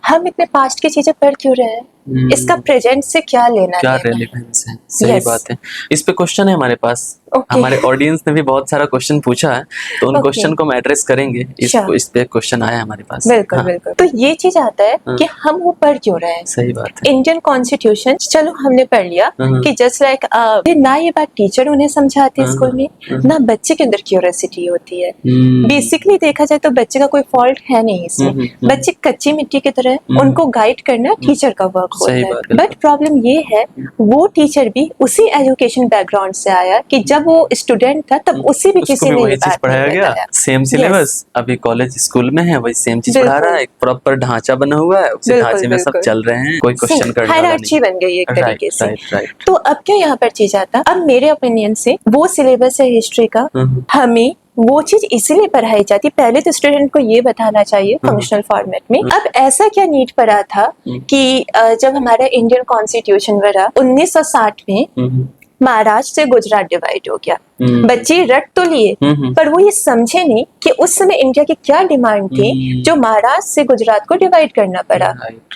हम इतने पास्ट की चीजें पढ़ क्यों रहे हैं? इसका प्रेजेंट से क्या लेना क्या रेलेवेंस है? सही बात है। इस पे क्वेश्चन है हमारे पास। हमारे ऑडियंस ने भी बहुत सारा क्वेश्चन पूछा है, तो उन क्वेश्चन को हम एड्रेस करेंगे। इस पे क्वेश्चन आया हमारे पास। बिल्कुल बिल्कुल। तो ये चीज आता है कि हम वो पढ़ क्यों रहे हैं। सही बात है। इंडियन कॉन्स्टिट्यूशन चलो हमने पढ़ लिया कि जस्ट लाइक ना ये बात टीचर उन्हें समझाते स्कूल में, ना बच्चे के अंदर क्यूरियोसिटी होती है। बेसिकली देखा जाए तो बच्चे का कोई फॉल्ट है नहीं इसमें, बच्चे कच्ची मिट्टी की तरह, उनको गाइड करना टीचर का वर्क होता है। बट प्रॉब्लम ये है वो टीचर भी उसी एजुकेशन बैकग्राउंड से आया कि जब वो स्टूडेंट था तब उसी भी किसी ने वही चीज पढ़ाया गया, सेम सिलेबस। अभी कॉलेज स्कूल में है वही सेम चीज पढ़ा रहा है, एक प्रॉपर ढांचा बना हुआ है, उसी ढांचे में सब चल रहे हैं, कोई क्वेश्चन करने वाला नहीं। हायरार्की बन गई एक तरीके से। राइट। तो अब क्या यहाँ पर चीज आता, अब मेरे ओपिनियन से वो सिलेबस है हिस्ट्री का, हमें वो चीज इसीलिए पढ़ाई जाती। पहले तो स्टूडेंट को ये बताना चाहिए फंक्शनल फॉर्मेट में। अब ऐसा क्या नीड पड़ा था कि जब हमारा इंडियन कॉन्स्टिट्यूशन बना 1960 में, महाराष्ट्र से गुजरात डिवाइड हो गया, बच्चे रट तो लिए पर वो ये समझे नहीं कि उस समय इंडिया की क्या डिमांड थी जो महाराष्ट्र से गुजरात को डिवाइड करना पड़ा।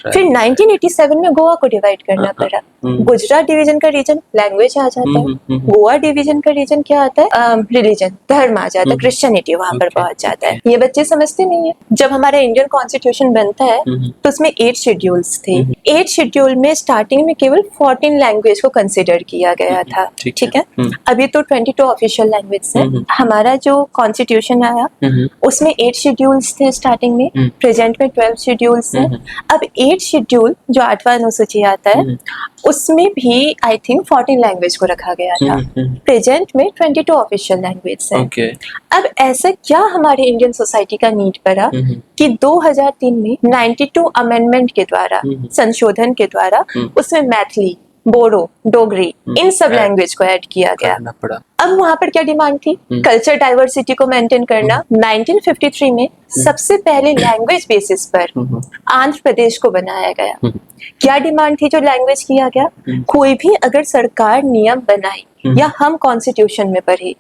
फिर 1987 में गोवा को डिवाइड करना पड़ा। गुजरात डिवीजन का रीजन लैंग्वेज आ जाता है, गोवा डिवीजन का रीजन क्या आता है, रिलीजन, धर्म आ जाता है, क्रिश्चियनिटी वहां पर पहुंच जाता है। ये बच्चे समझते नहीं है। जब हमारा इंडियन कॉन्स्टिट्यूशन बनता है तो उसमें 8 शेड्यूल्स थे। 8 शेड्यूल में स्टार्टिंग में केवल 14 लैंग्वेज को कंसिडर किया गया था, ठीक है। अभी तो 22 ऑफिशियल लैंग्वेज है। हमारा जो कॉन्स्टिट्यूशन आया उसमें 8 शेड्यूल्स थे स्टार्टिंग में, प्रेजेंट में 12 शेड्यूल्स हैं। अब 8 शेड्यूल जो 8वां अनुसूची आता है उसमें भी आई थिंक 14 लैंग्वेज को रखा गया था। प्रेजेंट में 22 ऑफिशियल लैंग्वेज है। अब ऐसा क्या हमारे इंडियन सोसाइटी का नीड पड़ा कि 2003 में 92 अमेंडमेंट के द्वारा, संशोधन के द्वारा उसमें मैथिली, बोडो, डोगरी इन सब लैंग्वेज को ऐड किया गया। अब वहां पर क्या डिमांड थी, कल्चर डाइवर्सिटी को मेंटेन करना। 1953 में सबसे पहले लैंग्वेज बेसिस पर आंध्र प्रदेश को बनाया गया। क्या डिमांड थी जो लैंग्वेज किया गया, कोई भी अगर सरकार नियम बनाई या हम कॉन्स्टिट्यूशन में पढ़े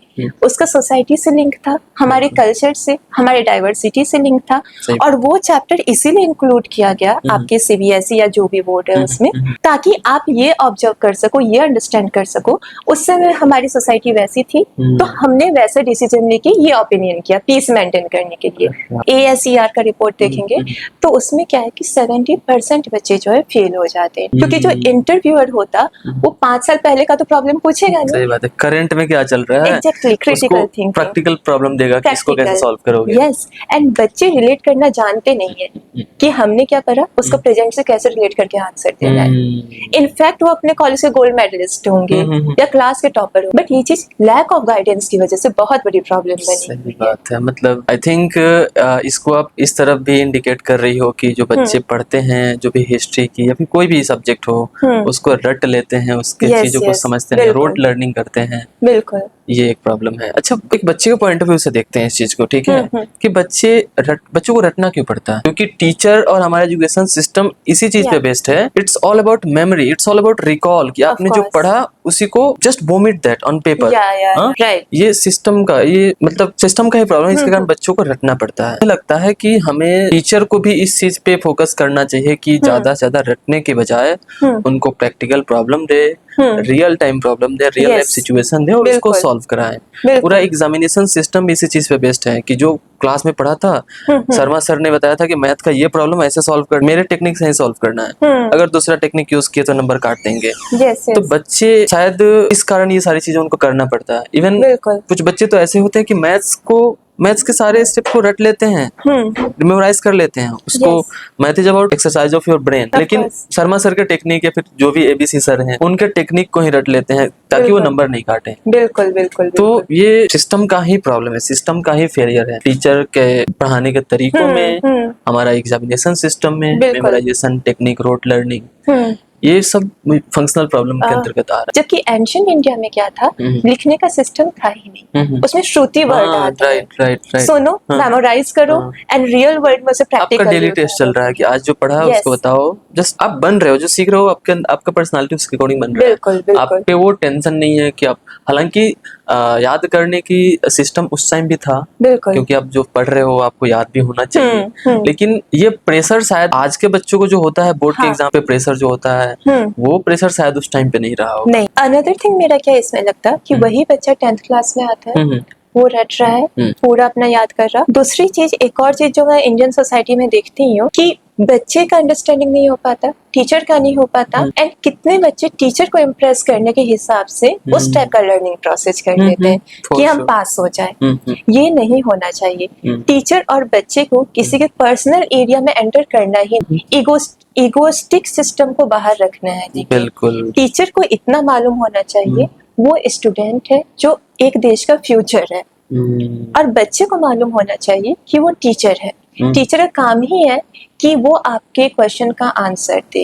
उसका सोसाइटी से लिंक था, हमारे कल्चर से, हमारे डाइवर्सिटी से लिंक था। और वो चैप्टर इसीलिए इंक्लूड किया गया आपके सीबीएसई या जो भी बोर्ड है उसमें, ताकि आप ये ऑब्जर्व कर सको, ये अंडरस्टैंड कर सको उस समय हमारी सोसाइटी वैसी थी तो हमने वैसे डिसीजन लेके ये ओपिनियन किया पीस मेंटेन करने के लिए। ASER का रिपोर्ट देखेंगे तो उसमें क्या है कि 70% बच्चे जो है फेल हो जाते हैं, क्योंकि जो इंटरव्यूअर होता वो 5 साल पहले का तो प्रॉब्लम पूछेगा नहीं। सही बात है, करंट में क्या चल रहा है, exactly, critical thinking, practical problem देगा कि इसको कैसे सॉल्व करोगे। यस, एंड बच्चे रिलेट करना जानते नहीं है कि हमने क्या पढ़ा उसको प्रेजेंट से कैसे रिलेट करके आंसर देना है। इनफैक्ट वो अपने कॉलेज के गोल्ड मेडलिस्ट होंगे या क्लास के टॉपर होंगे, बट ये चीज लैक ऑफ गाइडेंस की वजह से बहुत बड़ी प्रॉब्लम बनी। सही बात है, मतलब आई थिंक इसको आप इस तरफ भी इंडिकेट कर रही हो कि जो बच्चे पढ़ते हैं, जो भी हिस्ट्री की या फिर कोई भी सब्जेक्ट हो उसको रट लेते हैं, उसके चीजों को समझते नहीं, रोड लर्निंग करते हैं। बिल्कुल, ये एक प्रॉब्लम है। अच्छा, एक बच्चे के पॉइंट ऑफ व्यू से देखते हैं इस चीज को, ठीक है, कि बच्चों को रटना क्यों पड़ता है? क्योंकि टीचर और हमारा एजुकेशन सिस्टम इसी चीज पे बेस्ड है। It's all about memory, it's all about recall, कि आपने जो पढ़ा उसी को just vomit that on paper. Right, ये सिस्टम का, ये मतलब सिस्टम का ही प्रॉब्लम है, इसके कारण बच्चों को रटना पड़ता है। मुझे लगता है कि हमें टीचर को भी इस चीज पे फोकस करना चाहिए कि ज्यादा से ज्यादा रटने के बजाय उनको प्रैक्टिकल प्रॉब्लम दे, रियल टाइम प्रॉब्लम दे, रियल लाइफ सिचुएशन दे और उसको सॉल्व कराएं। पूरा एग्जामिनेशन सिस्टम इसी चीज पे बेस्ड है कि जो क्लास में पढ़ा था, शर्मा सर ने बताया था कि मैथ का ये प्रॉब्लम ऐसे सॉल्व कर, मेरे टेक्निक से ही सॉल्व करना है, अगर दूसरा टेक्निक यूज किए तो नंबर काट देंगे। तो बच्चे शायद इस कारण ये सारी चीजें उनको करना पड़ता है। इवन कुछ बच्चे तो ऐसे होते हैं कि मैथ्स के सारे स्टेप को रट लेते हैं, मेमोराइज कर लेते हैं उसको। Math is about exercise of your brain, लेकिन शर्मा सर के टेक्निक या फिर जो भी ABC सर हैं उनके टेक्निक को ही रट लेते हैं ताकि वो नंबर नहीं काटे। बिल्कुल बिल्कुल। तो ये सिस्टम का ही प्रॉब्लम है, सिस्टम का ही फेलियर है, टीचर के पढ़ाने के तरीकों में, हमारा एग्जामिनेशन सिस्टम में, मेमोराइजेशन टेक्निक, रोट लर्निंग, ये सब फंक्शनल प्रॉब्लम के अंतर्गत आ रहा है। जबकि एंशिएंट इंडिया में क्या था, लिखने का सिस्टम था ही नहीं, उसमें श्रुति वर्ड आता है, राइट, सुनो, मेमोराइज करो एंड रियल वर्ल्ड में से प्रैक्टिकल। आपका डेली टेस्ट चल रहा है कि आज जो पढ़ा है उसको बताओ, जस्ट आप बन रहे हो, जो सीख रहे हो आपका पर्सनालिटी उसके अकॉर्डिंग बन रहा है। बिल्कुल। आप पे वो टेंशन नहीं है कि आप, हालांकि याद करने की सिस्टम उस टाइम भी था, क्योंकि आप जो पढ़ रहे हो आपको याद भी होना चाहिए, लेकिन ये प्रेशर शायद आज के बच्चों को जो होता है बोर्ड के एग्जाम पे प्रेशर जो होता है वो प्रेशर शायद उस टाइम पे नहीं रहा होगा। नहीं, अनदर थिंग मेरा क्या इसमें लगता कि वही बच्चा 10th क्लास में आता है, वो रट रहा है, पूरा अपना याद कर रहा। दूसरी चीज, एक और चीज जो मैं इंडियन सोसाइटी में देखती हूँ कि बच्चे का अंडरस्टैंडिंग नहीं हो पाता, टीचर का नहीं हो पाता, एंड कितने बच्चे टीचर को इम्प्रेस करने के हिसाब से उस टाइप का लर्निंग प्रोसेस कर लेते हैं कि हम पास हो जाए। ये नहीं होना चाहिए। टीचर और बच्चे को किसी के पर्सनल एरिया में एंटर करना ही, इगोस्टिक सिस्टम को बाहर रखना है। बिल्कुल। टीचर को इतना मालूम होना चाहिए वो स्टूडेंट है जो एक देश का फ्यूचर है, और बच्चे को मालूम होना चाहिए कि वो टीचर है। टीचर का काम ही है कि वो आपके क्वेश्चन का आंसर दे।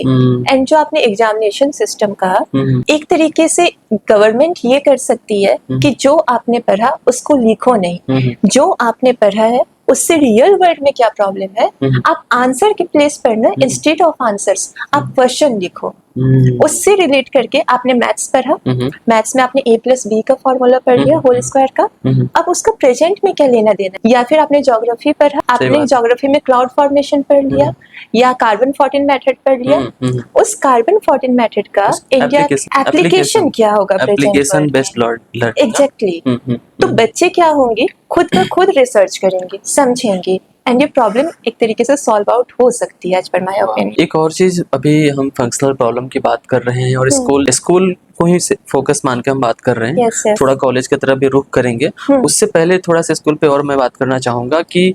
एंड जो आपने एग्जामिनेशन सिस्टम कहा, एक तरीके से गवर्नमेंट ये कर सकती है कि जो आपने पढ़ा उसको लिखो नहीं, जो आपने पढ़ा है उससे रियल वर्ल्ड में क्या प्रॉब्लम है आप आंसर के प्लेस पर ना, इंस्टेड ऑफ आंसर्स आप क्वेश्चन लिखो। उससे रिलेट करके आपने मैथ्स पढ़ा, मैथ्स में आपने a+b का फॉर्मूला पढ़ लिया होल स्क्वायर का, अब उसका प्रेजेंट में क्या लेना देना, या फिर आपने ज्योग्राफी पढ़ा, आपने ज्योग्राफी में क्लाउड फॉर्मेशन पढ़ लिया या कार्बन 14 मेथड पढ़ लिया, उस कार्बन 14 मेथड का इंडिया एप्लीकेशन क्या होगा एप्लीकेशन बेस्ड लर्निंग। एग्जैक्टली। तो बच्चे क्या होंगे, खुद का खुद रिसर्च करेंगे, समझेंगे, एंड ये प्रॉब्लम एक तरीके से सॉल्व आउट हो सकती है एज पर माय ओपिनियन। एक और चीज, अभी हम फंक्शनल प्रॉब्लम की बात कर रहे हैं और स्कूल को ही फोकस मान के हम बात कर रहे हैं। Yes, yes. थोड़ा कॉलेज की तरफ भी रुख करेंगे। उससे पहले थोड़ा सा स्कूल पे और मैं बात करना चाहूंगा कि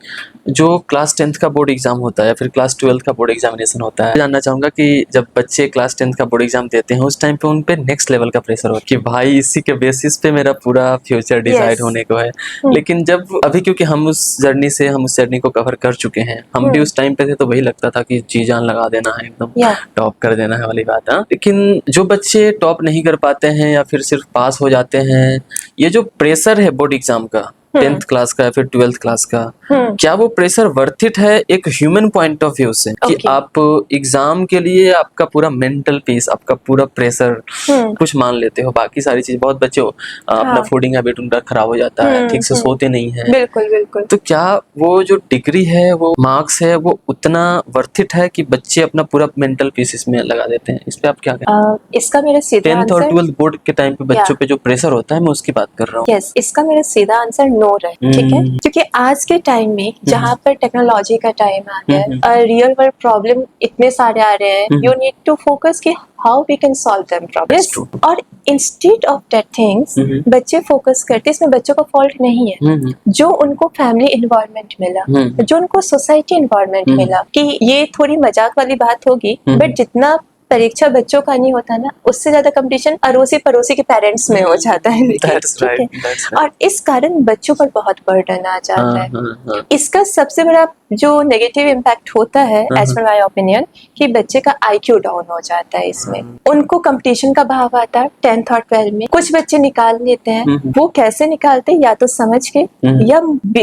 जो क्लास 10th का बोर्ड एग्जाम होता है या फिर क्लास 12th का बोर्ड एग्जामिनेशन होता है, जानना चाहूंगा कि जब बच्चे क्लास 10th का बोर्ड एग्जाम देते हैं उस टाइम पे उन पे नेक्स्ट लेवल का प्रेशर होता है कि भाई इसी के बेसिस पे मेरा पूरा फ्यूचर डिसाइड होने को है। लेकिन जब अभी क्योंकि हम उस जर्नी को कवर कर चुके हैं, हम भी उस टाइम पे थे तो वही लगता था कि जी जान लगा देना है, एकदम टॉप कर देना है वाली बात है। लेकिन जो बच्चे टॉप नहीं कर पाते हैं या फिर सिर्फ पास हो जाते हैं, ये जो प्रेशर है बोर्ड एग्जाम का 10th क्लास का या फिर 12th क्लास का, क्या वो प्रेशर वर्थ इट है एक ह्यूमन पॉइंट ऑफ व्यू से? कि आप एग्जाम के लिए आपका पूरा मेंटल पीस, आपका पूरा प्रेशर कुछ मान लेते हो, बाकी सारी चीज, बहुत बच्चे अपना फूडिंग हैबिट उनका खराब हो जाता है, ठीक से सोते नहीं है। बिल्कुल बिल्कुल। तो क्या वो जो डिग्री है, वो मार्क्स है, वो उतना वर्थ इट है कि बच्चे अपना पूरा मेंटल पीस इसमें लगा देते हैं? इस पे आप क्या कहें? इसका मेरा सीधा 10th और 12th बोर्ड के टाइम पे बच्चों पे जो प्रेशर होता है, मैं उसकी बात कर रहा हूँ। यस, इसका मेरा सीधा आंसर नो है, ठीक है? क्योंकि आज के टाइम में जहाँ पर टेक्नोलॉजी का टाइम आ गया है, रियल वर्ल्ड प्रॉब्लम इतने सारे आ रहे हैं, यू नीड टू फोकस कि how we can solve them problems. और इंस्टेड ऑफ दैट थिंग्स बच्चे फोकस करते, इसमें बच्चों का फॉल्ट नहीं है, जो उनको फैमिली एनवायरनमेंट मिला, जो उनको सोसाइटी एनवायरनमेंट मिला, कि ये थोड़ी मजाक वाली बात होगी, बट जितना परीक्षा बच्चों का नहीं होता ना, उससे ज्यादा कंपटीशन अड़ोसी पड़ोसी के पेरेंट्स में हो जाता है। ठीक है? और इस कारण बच्चों पर बहुत बर्डन आ जाता है। इसका सबसे बड़ा जो नेगेटिव इम्पैक्ट होता है एज पर माय ओपिनियन, कि बच्चे का IQ डाउन हो जाता है। इसमें उनको कंपटीशन का भाव आता है 10th और 12th में। कुछ बच्चे निकाल लेते हैं, वो कैसे निकालते हैं, या तो समझ के, या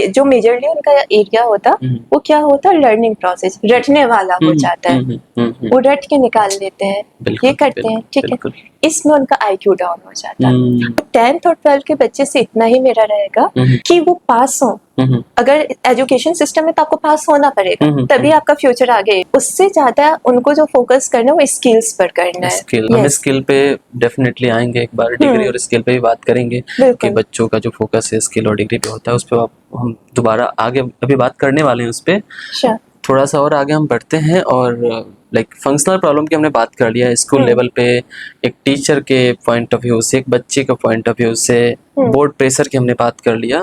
जो मेजरली उनका एरिया होता वो क्या होता है, लर्निंग प्रोसेस रटने वाला हो जाता है, वो रट के निकाल लेते हैं, ये करते हैं, ठीक है? इसमें उनका IQ डाउन हो जाता है। 10th और 12th के बच्चे से इतना ही मेरा रहेगा कि वो पास हो। अगर एजुकेशन सिस्टम में तो आपको पास होना पड़ेगा, तभी आपका फ्यूचर आगे। उससे ज्यादा उनको जो फोकस करना है वो स्किल्स पर करना है। हम स्किल पे डेफिनेटली आएंगे, एक बार डिग्री और स्किल पे भी बात करेंगे कि बच्चों का जो फोकस है स्किल और डिग्री पे होता है, उस पे हम दोबारा आगे अभी बात करने वाले हैं उस पे। थोड़ा सा और आगे हम बढ़ते हैं और लाइक फंक्शनल प्रॉब्लम की हमने बात कर लिया स्कूल लेवल पे, एक टीचर के पॉइंट ऑफ व्यू से, एक बच्चे का पॉइंट ऑफ व्यू से, बोर्ड प्रेशर की हमने बात कर लिया।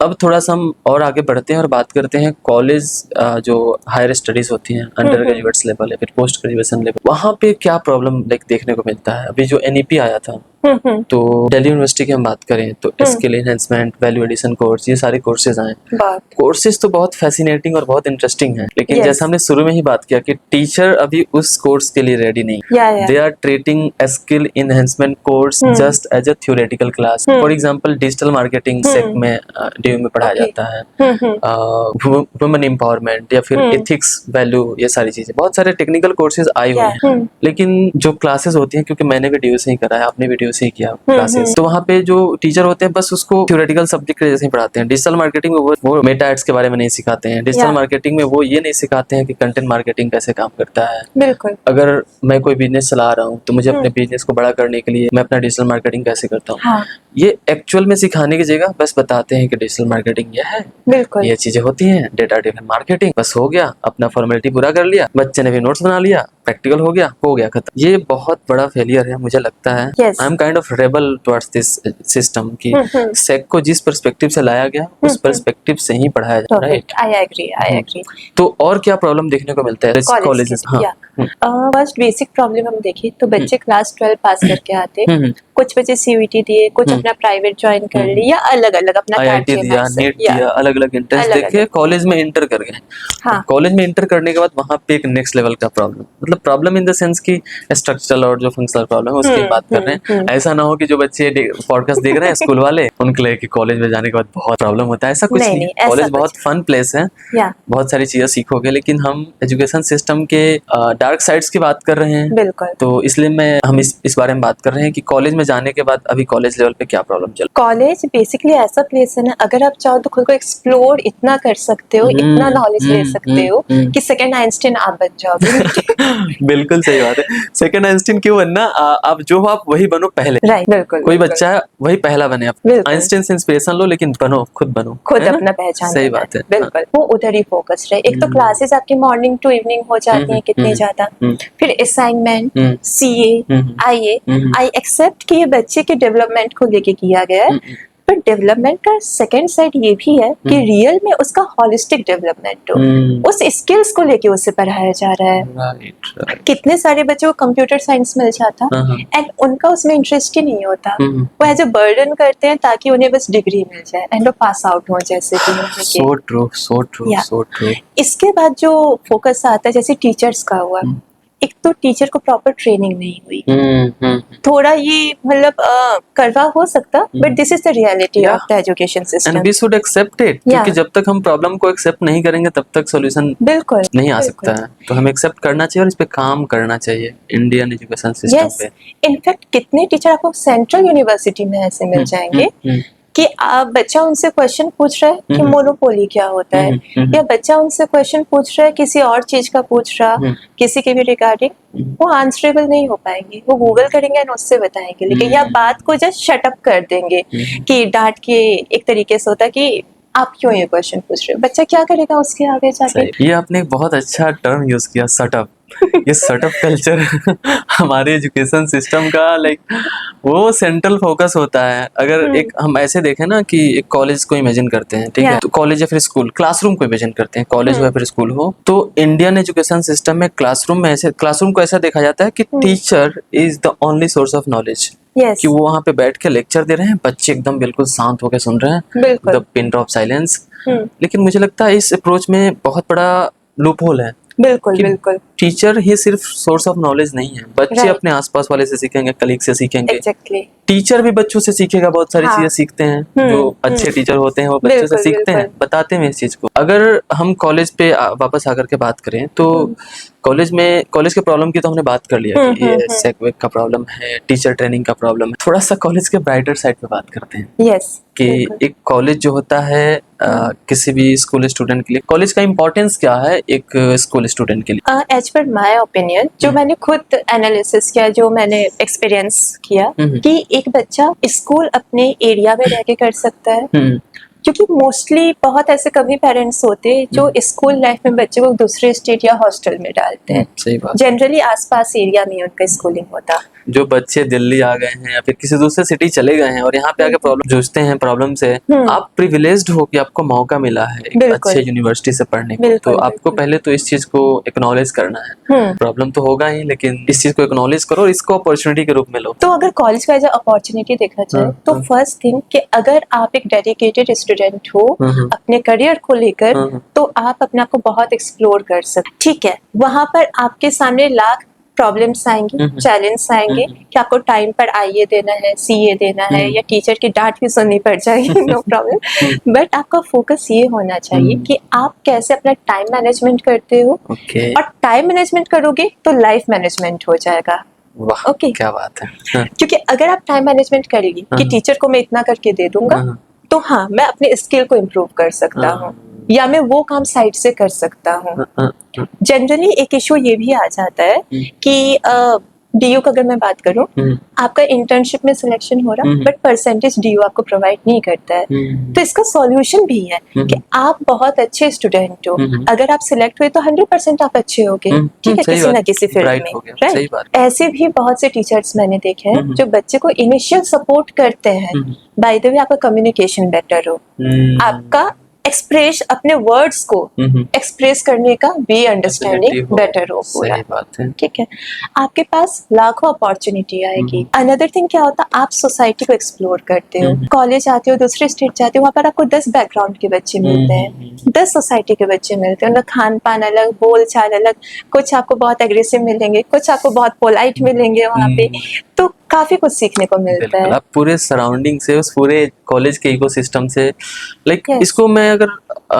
अब थोड़ा सा हम और आगे बढ़ते हैं और बात करते हैं कॉलेज, जो हायर स्टडीज होती हैं, अंडर ग्रेजुएट्स लेवल या फिर पोस्ट ग्रेजुएशन लेवल, वहाँ पे क्या प्रॉब्लम लाइक देखने को मिलता है? अभी जो NEP आया था, तो दिल्ली यूनिवर्सिटी की हम बात करें तो skill enhancement, value addition course, ये सारे कोर्सेज आए। कोर्सेज तो बहुत फैसिनेटिंग और बहुत इंटरेस्टिंग है, लेकिन जैसा हमने शुरू में ही बात किया कि टीचर अभी उस कोर्स के लिए रेडी नहीं। They are treating skill enhancement course just as a theoretical class. For example digital marketing सेक में DU में पढ़ाया जाता है, वुमेन एम्पावरमेंट या फिर एथिक्स, वैल्यू, ये सारी चीजें, बहुत सारे टेक्निकल कोर्सेज आए हुए हैं। लेकिन जो क्लासेस होती हैं, क्योंकि मैंने भी DU से ही करा है, आपने भी DU से ही किया क्लासेस, तो वहाँ पे जो टीचर होते हैं बस उसको थ्योरेटिकल सब्जेक्ट के जैसे ही पढ़ाते हैं। डिजिटल मार्केटिंग में वो मेटा एड्स के बारे में नहीं सिखाते हैं, डिजिटल मार्केटिंग में वो ये नहीं सिखाते हैं कि कंटेंट मार्केटिंग कैसे काम करता है। बिल्कुल। अगर मैं कोई बिजनेस चला रहा हूँ तो मुझे अपने बिजनेस को बड़ा करने के लिए मैं अपना डिजिटल मार्केटिंग कैसे करता हूँ, ये एक्चुअल में सिखाने की जगह बस बताते हैं कि डिजिटल मार्केटिंग ये है, बिल्कुल, ये चीजें होती हैं, डेटा ड्रिवन मार्केटिंग, बस हो गया, अपना फॉर्मेलिटी पूरा कर लिया, बच्चे ने भी नोट्स बना लिया, प्रैक्टिकल हो गया, खत्म। ये बहुत बड़ा फेलियर है मुझे लगता है। I am kind of rebel towards this system कि सेक को जिस पर्सपेक्टिव से लाया गया उस पर्सपेक्टिव से ही पढ़ाया जा रहा है। I agree. तो और क्या प्रॉब्लम देखने को मिलता है कॉलेजेस? फर्स्ट बेसिक प्रॉब्लम हम देखें तो बच्चे क्लास 12 पास करके आते, कुछ बच्चे CUET दिए, कुछ अपना प्राइवेट ज्वाइन कर लिया, या अलग अलग अपना IIT दिया, नीट दिया, अलग अलग एंट्रेंस देके कॉलेज में इंटर कर गए। कॉलेज में इंटर करने के बाद वहाँ पे एक नेक्स्ट लेवल का प्रॉब्लम, मतलब प्रॉब्लम इन द सेंस की स्ट्रक्चरल और जो फंक्शनल प्रॉब्लम है उसकी बात कर रहे हैं। ऐसा ना हो कि जो बच्चे पॉडकास्ट देख रहे हैं स्कूल वाले, उनके लिए कि कॉलेज में जाने के बाद बहुत प्रॉब्लम होता है, ऐसा कुछ नहीं। कॉलेज बहुत फन प्लेस है, बहुत सारी चीजें सीखोगे, लेकिन हम एजुकेशन सिस्टम के डार्क साइड्स की बात कर रहे हैं, बिल्कुल। तो इसलिए हम इस बारे में बात कर रहे हैं कि कॉलेज में जाने के बाद अभी कॉलेज लेवल पे क्या प्रॉब्लम चल कॉलेज बेसिकली ऐसा प्लेस है ना, अगर आप चाहो तो खुद को एक्सप्लोर इतना कर सकते हो, इतना नॉलेज ले सकते हो कि सेकंड आइंस्टीन आप बन जाओगे। बिल्कुल सही बात है। सेकंड आइंस्टीन क्यों बनना, आप जो हो आप वही बनो पहले। राइट, बिल्कुल। कोई बिल्कुल। बच्चा वही पहला बने, आप बिल्कुल। आइंस्टीन से इंस्पिरेशन लो लेकिन बनो, खुद बनो, खुद है ना? अपना पहचान सही बनाए। बात है। बिल्कुल, वो उधर ही फोकस रहे। एक तो क्लासेस आपकी मॉर्निंग टू इवनिंग हो जाती है कितनी ज्यादा, फिर असाइनमेंट, सीए, आईए, आई एक्सेप्ट कि ये बच्चे के डेवलपमेंट को लेके किया गया है, पर डेवलपमेंट का सेकंड साइड ये भी है कि रियल में उसका होलिस्टिक डेवलपमेंट हो, उस स्किल्स को लेके उसे पढ़ाया जा रहा है। राइट। कितने सारे बच्चों को कंप्यूटर साइंस मिल जाता एंड उनका उसमें इंटरेस्ट ही नहीं होता, वो एज अ बर्डन करते हैं ताकि उन्हें बस डिग्री मिल जाए एंड वो पास आउट हो जैसे भी उनके। So true, so true, so true. इसके बाद जो फोकस आता है जैसे टीचर्स का हुआ, एक तो टीचर को प्रॉपर ट्रेनिंग नहीं हुई, थोड़ा ये मतलब करवा हो सकता, but this is the reality of the education system and we should accept it, क्योंकि जब तक हम प्रॉब्लम को एक्सेप्ट नहीं करेंगे तब तक सॉल्यूशन बिल्कुल नहीं आ सकता है। तो हमें एक्सेप्ट करना चाहिए और इस पे काम करना चाहिए इंडियन एजुकेशन सिस्टम पे। इनफैक्ट कितने टीचर आपको सेंट्रल यूनिवर्सिटी में ऐसे मिल जाएंगे कि आप बच्चा उनसे क्वेश्चन पूछ रहा है कि मोनोपोली क्या होता है, या बच्चा उनसे क्वेश्चन पूछ रहा है किसी और चीज का पूछ रहा, किसी के भी रिगार्डिंग, वो आंसरेबल नहीं हो पाएंगे, वो गूगल करेंगे और उससे बताएंगे, लेकिन या बात को जस्ट शट अप कर देंगे कि डांट के एक तरीके से होता है कि आप क्यों ये क्वेश्चन पूछ रहे हो, बच्चा क्या करेगा उसके आगे जाके। ये आपने एक बहुत अच्छा टर्म यूज किया, सटअप। ये सटअप कल्चर हमारे एजुकेशन सिस्टम का वो सेंट्रल फोकस होता है। अगर एक हम ऐसे देखें ना कि एक कॉलेज को इमेजिन करते हैं, ठीक है, तो कॉलेज या फिर स्कूल, क्लासरूम को इमेजिन करते हैं, कॉलेज हो या फिर स्कूल हो, तो इंडियन एजुकेशन सिस्टम में क्लासरूम को ऐसा देखा जाता है कि teacher is the only source of knowledge. कि वो वहाँ पे बैठ के लेक्चर दे रहे हैं, बच्चे एकदम बिल्कुल शांत होकर सुन रहे हैं, द पिन ड्रॉप साइलेंस। लेकिन मुझे लगता है इस अप्रोच में बहुत बड़ा लूप होल है। बिल्कुल। टीचर ही सिर्फ सोर्स ऑफ नॉलेज नहीं है, बच्चे अपने आसपास वाले से सीखेंगे, कलीग से सीखेंगे। टीचर भी बच्चों से सीखेगा, बहुत सारी चीजें सीखते हैं। जो अच्छे टीचर होते हैं वो बच्चों से सीखते हैं, बताते हैं इस चीज को। अगर हम कॉलेज पे वापस आकर के बात करें तो कॉलेज के प्रॉब्लम की तो हमने बात कर लिया कि ये सेकवेक का प्रॉब्लम है, टीचर ट्रेनिंग का प्रॉब्लम है। थोड़ा सा कॉलेज के ब्राइटर साइड पे बात करते हैं। कि एक कॉलेज जो होता है किसी भी स्कूल स्टूडेंट के लिए, कॉलेज का इम्पोर्टेंस क्या है एक स्कूल स्टूडेंट के लिए? एज पर माय ओपिनियन, जो मैंने खुद एनालिसिस किया, जो मैंने एक्सपीरियंस किया, कि एक बच्चा स्कूल अपने एरिया में रह के कर सकता है, क्योंकि मोस्टली बहुत ऐसे कभी पेरेंट्स होते हैं जो स्कूल लाइफ में बच्चे को दूसरे स्टेट या हॉस्टल में डालते हैं। सही बात। जनरली आसपास एरिया में उनका स्कूलिंग होता। जो बच्चे दिल्ली आ गए हैं या फिर किसी दूसरे सिटी चले गए हैं और यहाँ पे आके प्रॉब्लम जूझते हैं, प्रॉब्लम से, आप प्रिविलेज्ड हो कि आपको मौका मिला है एक अच्छे यूनिवर्सिटी से पढ़ने का, तो आपको पहले तो इस चीज को एक्नॉलेज करना है। प्रॉब्लम तो होगा ही, लेकिन इस चीज को एक्नॉलेज करो और इसको अपॉर्चुनिटी के रूप में लो। तो अगर कॉलेज का एज अपॉर्चुनिटी देखा जाए तो फर्स्ट थिंग कि अगर आप एक डेडिकेटेड स्टूडेंट हो अपने करियर को लेकर, तो आप अपने आप को बहुत एक्सप्लोर कर सकते। ठीक है, वहां पर आपके सामने लाख प्रॉब्लम्स आएंगे, चैलेंज आएंगे कि आपको टाइम पर आईए देना है, सीए देना है, या टीचर की डांट भी सुननी पड़ जाएगी, नो प्रॉब्लम, बट आपका फोकस ये होना चाहिए कि आप कैसे अपना टाइम मैनेजमेंट करते हो। और टाइम मैनेजमेंट करोगे तो लाइफ मैनेजमेंट हो जाएगा। ओके, क्या बात है। क्योंकि अगर आप टाइम मैनेजमेंट करेंगे कि टीचर को मैं इतना करके दे दूंगा, तो हाँ, मैं अपने स्किल को इम्प्रूव कर सकता हूँ, या मैं वो काम साइड से कर सकता हूँ। जनरली एक इशू ये भी आ जाता है कि डीयू का अगर मैं बात करूं, आपका इंटर्नशिप में सिलेक्शन हो रहा, बट परसेंटेज डीयू आपको प्रोवाइड नहीं करता है। तो इसका सॉल्यूशन भी है कि आप बहुत अच्छे स्टूडेंट हो, अगर आप सिलेक्ट हुए तो 100% आप अच्छे होगे, ठीक है, किसी ना किसी फील्ड में, राइट। ऐसे भी बहुत से टीचर्स मैंने देखे हैं जो बच्चे को इनिशियल सपोर्ट करते हैं, बाय द वे आपका कम्युनिकेशन बेटर हो, आपका एक्सप्रेस अपने वर्ड्स को एक्सप्रेस करने का वे अंडरस्टैंडिंग बेटर हो पूरा, ठीक है, आपके पास लाखों अपॉर्चुनिटी आएगी। अनदर थिंग क्या होता है, आप सोसाइटी को एक्सप्लोर करते हो, कॉलेज आते हो, दूसरे स्टेट जाते हो, वहाँ पर आपको 10 बैकग्राउंड के बच्चे मिलते हैं, 10 सोसाइटी के बच्चे मिलते हैं, उनका खान पान अलग, बोल चाल अलग, कुछ आपको बहुत एग्रेसिव मिलेंगे, कुछ आपको बहुत पोलाइट मिलेंगे वहाँ पे। तो काफी कुछ सीखने को मिलता बिल्कुल, है। आप पूरे सराउंडिंग से, उस पूरे कॉलेज के इकोसिस्टम से, लाइक Yes. इसको मैं अगर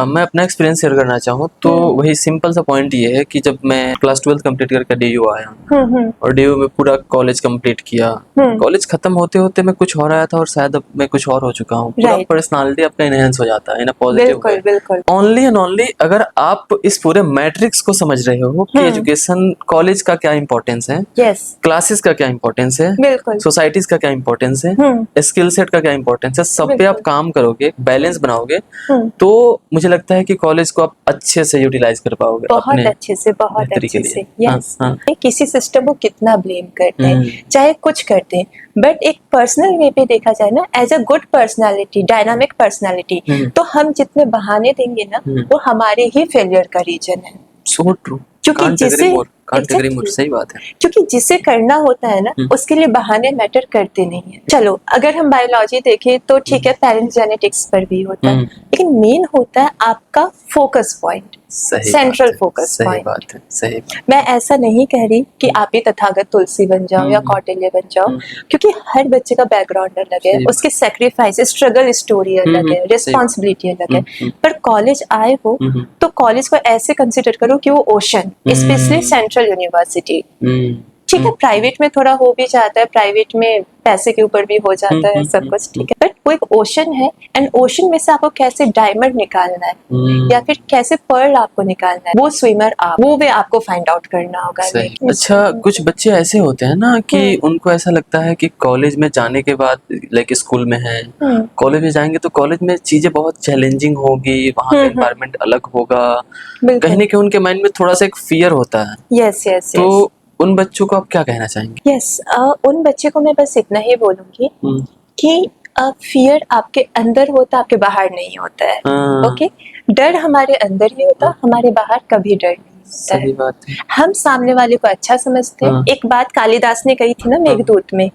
मैं अपना एक्सपीरियंस शेयर करना चाहूँ तो वही सिंपल सा पॉइंट ये है कि जब मैं क्लास 12 कंप्लीट करके डीयू आया और डीयू में पूरा कॉलेज कंप्लीट किया, कॉलेज खत्म होते होते मैं कुछ और आया था और शायद अब मैं कुछ और हो चुका हूँ। पूरा Right. पर्सनालिटी आपका इनहेंस हो जाता है इन अ पॉजिटिव बिल्कुल वे। बिल्कुल। ओनली एंड ओनली अगर आप इस पूरे मैट्रिक्स को समझ रहे हो कि एजुकेशन, कॉलेज का क्या इंपॉर्टेंस है, यस क्लासेस का क्या इंपॉर्टेंस है, बिल्कुल। सोसाइटीज का क्या इंपॉर्टेंस है, स्किल सेट का क्या इंपॉर्टेंस है, सब पे आप काम करोगे, बैलेंस बनाओगे, तो मुझे लगता है कि कॉलेज को आप अच्छे से यूटिलाइज कर पाओगे बहुत अपने अच्छे से, बहुत बेहतरी के अच्छे से। लिए। हाँ, यस हाँ। किसी सिस्टम को कितना ब्लेम करते हैं, चाहे कुछ करते हैं, बट एक पर्सनल वे पे देखा जाए ना, as a good personality, dynamic personality, तो हम जितने बहाने देंगे ना, वो हमारे ही फेलियर का रीजन है। सो ट्रू, क्योंकि कांट एग्री जिसे मोर, कांट एग्री मोर, Exactly. सही बात है। क्योंकि जिसे करना होता है ना, उसके लिए बहाने मैटर करते नहीं है। चलो अगर हम बायोलॉजी देखें तो ठीक है, पेरेंट्स जेनेटिक्स पर भी होता है, लेकिन मेन होता है आपका फोकस पॉइंट, सही सेंट्रल बात है, फोकस सही पॉइंट। बात है, सही बात। मैं ऐसा नहीं कह रही कि आप ही तथागत तुलसी बन जाओ या कौटिल्य बन जाओ, क्योंकि हर बच्चे का बैकग्राउंड अलग है, सही उसके सेक्रीफाइस, स्ट्रगल स्टोरी अलग है, रिस्पॉन्सिबिलिटी अलग है। पर कॉलेज आए हो तो कॉलेज को ऐसे कंसिडर करो कि वो ओशन, स्पेशली सेंट्रल यूनिवर्सिटी। ठीक है, प्राइवेट में थोड़ा हो भी जाता है, प्राइवेट में पैसे के ऊपर भी हो जाता है सब कुछ, ठीक है, बट वो एक ओशन है, एंड ओशन में से आपको कैसे डायमंड निकालना है या फिर कैसे पर्ल आपको निकालना है, वो स्विमर आप, वो वे आपको फाइंड आउट करना होगा। सही। अच्छा, कुछ बच्चे ऐसे होते हैं ना कि उनको ऐसा लगता है कि कॉलेज में जाने के बाद, लाइक स्कूल में है, कॉलेज में जाएंगे तो कॉलेज में चीजें बहुत चैलेंजिंग होगी, वहाँ का एनवायरनमेंट अलग होगा, कहीं ना कहीं उनके माइंड में थोड़ा सा एक फियर होता है। यस यस तो उन बच्चों को आप क्या कहना चाहेंगे? यस, उन बच्चे को मैं बस इतना ही बोलूंगी कि फियर आपके अंदर होता, आपके बाहर नहीं होता है। ओके, डर हमारे अंदर ही होता, हमारे बाहर कभी डर नहीं होता है। सही बात है। हम सामने वाले को अच्छा समझते हैं। एक बात कालिदास ने कही थी ना मेघदूत में,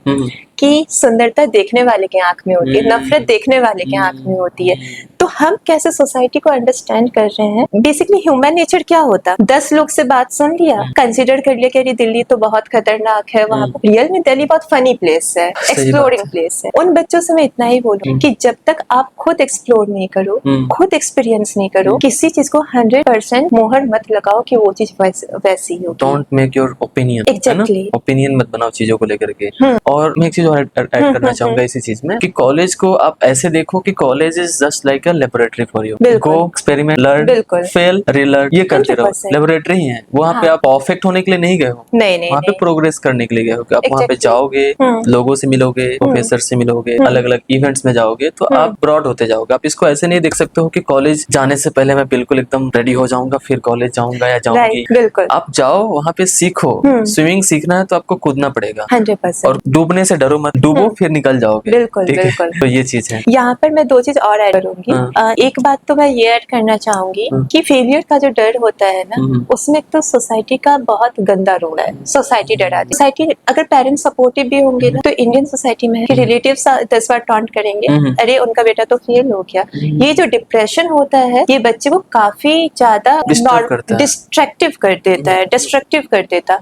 कि सुंदरता देखने वाले के आंख में होती है, नफरत देखने वाले के आंख में होती है। तो हम कैसे सोसाइटी को अंडरस्टैंड कर रहे हैं, बेसिकली ह्यूमन नेचर क्या होता, 10 लोग से बात सुन लिया, कंसिडर कर लिया कि अरे दिल्ली तो बहुत खतरनाक है, वहाँ पर रियल में दिल्ली बहुत फनी प्लेस है, एक्सप्लोरिंग प्लेस है। उन बच्चों से मैं इतना ही बोलूँ कि जब तक आप खुद एक्सप्लोर नहीं करो, खुद एक्सपीरियंस नहीं करो, किसी चीज को 100% मोहर मत लगाओ कि वो चीज वैसी ही होगी। Don't make your opinion, Exactly. Opinion मत बनाओ चीजों को लेकर के। और मैं एक चीज और ऐड करना चाहूंगा इसी चीज में, कि कॉलेज को आप ऐसे देखो कि college is just like a laboratory for you. Go experiment, learn, fail, relearn, ये करते रहो। लेबोरेटरी ही है, वहाँ पे आप परफेक्ट होने के लिए नहीं गए हो, वहाँ पे प्रोग्रेस करने के लिए गए हो। कि आप वहाँ पे जाओगे, लोगों से मिलोगे, प्रोफेसर से मिलोगे, अलग अलग इवेंट्स में जाओगे, तो आप ब्रॉड होते जाओगे। आप इसको ऐसे नहीं देख सकते हो कि कॉलेज जाने से पहले मैं बिल्कुल एकदम रेडी हो जाऊंगा फिर कॉलेज जाऊंगा या जाऊंगी। आप जाओ, वहाँ पे सीखो। स्विमिंग सीखना है तो आपको कूदना पड़ेगा 100%। और डूबने से डरो मत, डूबो फिर निकल जाओगे। बिल्कुल बिल्कुल। तो ये चीज है। यहाँ पर मैं 2 चीज और ऐड करूंगी। एक बात तो मैं ये ऐड करना चाहूंगी कि फेलियर का जो डर होता है ना, उसमें तो सोसाइटी का बहुत गंदा रोल है। सोसाइटी डराती, सोसाइटी अगर पेरेंट्स सपोर्टिव भी होंगे ना, तो इंडियन सोसाइटी में रिलेटिव्स 10 बार टॉन्ट करेंगे, अरे उनका बेटा तो फेल हो गया। ये जो डिप्रेशन होता है, ये बच्चे को काफी ज्यादा डिस्ट्रैक्टिव कर देता है, डिस्ट्रक्टिव कर देता।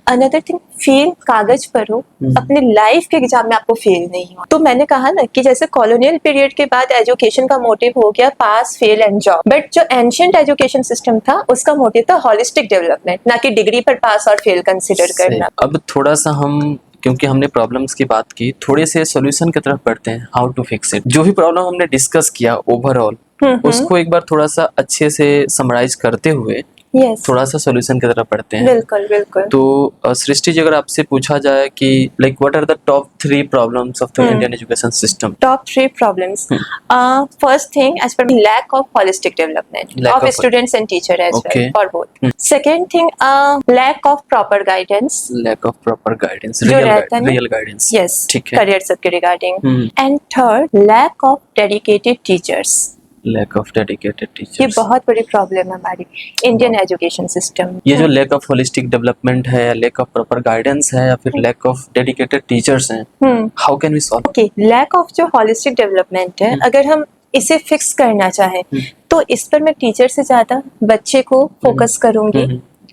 अनदर थिंग, फेल कागज पर हो, अपने लाइफ के एग्जाम में आपको फेल नहीं हो। तो मैंने कहा ना कि जैसे कॉलोनियल पीरियड के बाद एजुकेशन का मोटिव हो गया पास, फेल एंड जॉब, बट जो एंशिएंट एजुकेशन सिस्टम था उसका मोटिव था होलिस्टिक डेवलपमेंट, ना कि डिग्री पर पास और फेल कंसिडर करना। अब थोड़ा सा हम, क्योंकि हमने प्रॉब्लम्स की बात की, थोड़े से सॉल्यूशन की तरफ बढ़ते हैं, हाउ टू फिक्स इट। जो भी प्रॉब्लम हमने डिस्कस किया ओवरऑल, उसको एक बार थोड़ा सा अच्छे से समराइज करते हुए थोड़ा सा सॉल्यूशन की तरफ बढ़ते हैं। बिल्कुल बिल्कुल। तो सृष्टि जी, अगर आपसे पूछा जाए कि like what are the top 3 problems of the Indian education system? Top 3 problems, first thing as per lack of holistic development of students and teacher as well, for both. Second thing, lack of proper guidance, lack of proper guidance, real guidance, yes, ठीक है, करियर सब के regarding. And third, lack of dedicated teachers, lack of dedicated teachers. ये बहुत बड़ी प्रॉब्लम है हमारी इंडियन एजुकेशन सिस्टम। ये जो लैक ऑफ होलिस्टिक डेवलपमेंट है, या लैक ऑफ प्रॉपर गाइडेंस है, या फिर लैक ऑफ डेडिकेटेड टीचर्स हैं, how can we solve? Okay, lack of जो होलिस्टिक डेवलपमेंट है, अगर हम इसे फिक्स करना चाहें तो इस पर मैं टीचर से ज्यादा बच्चे को फोकस करूंगी,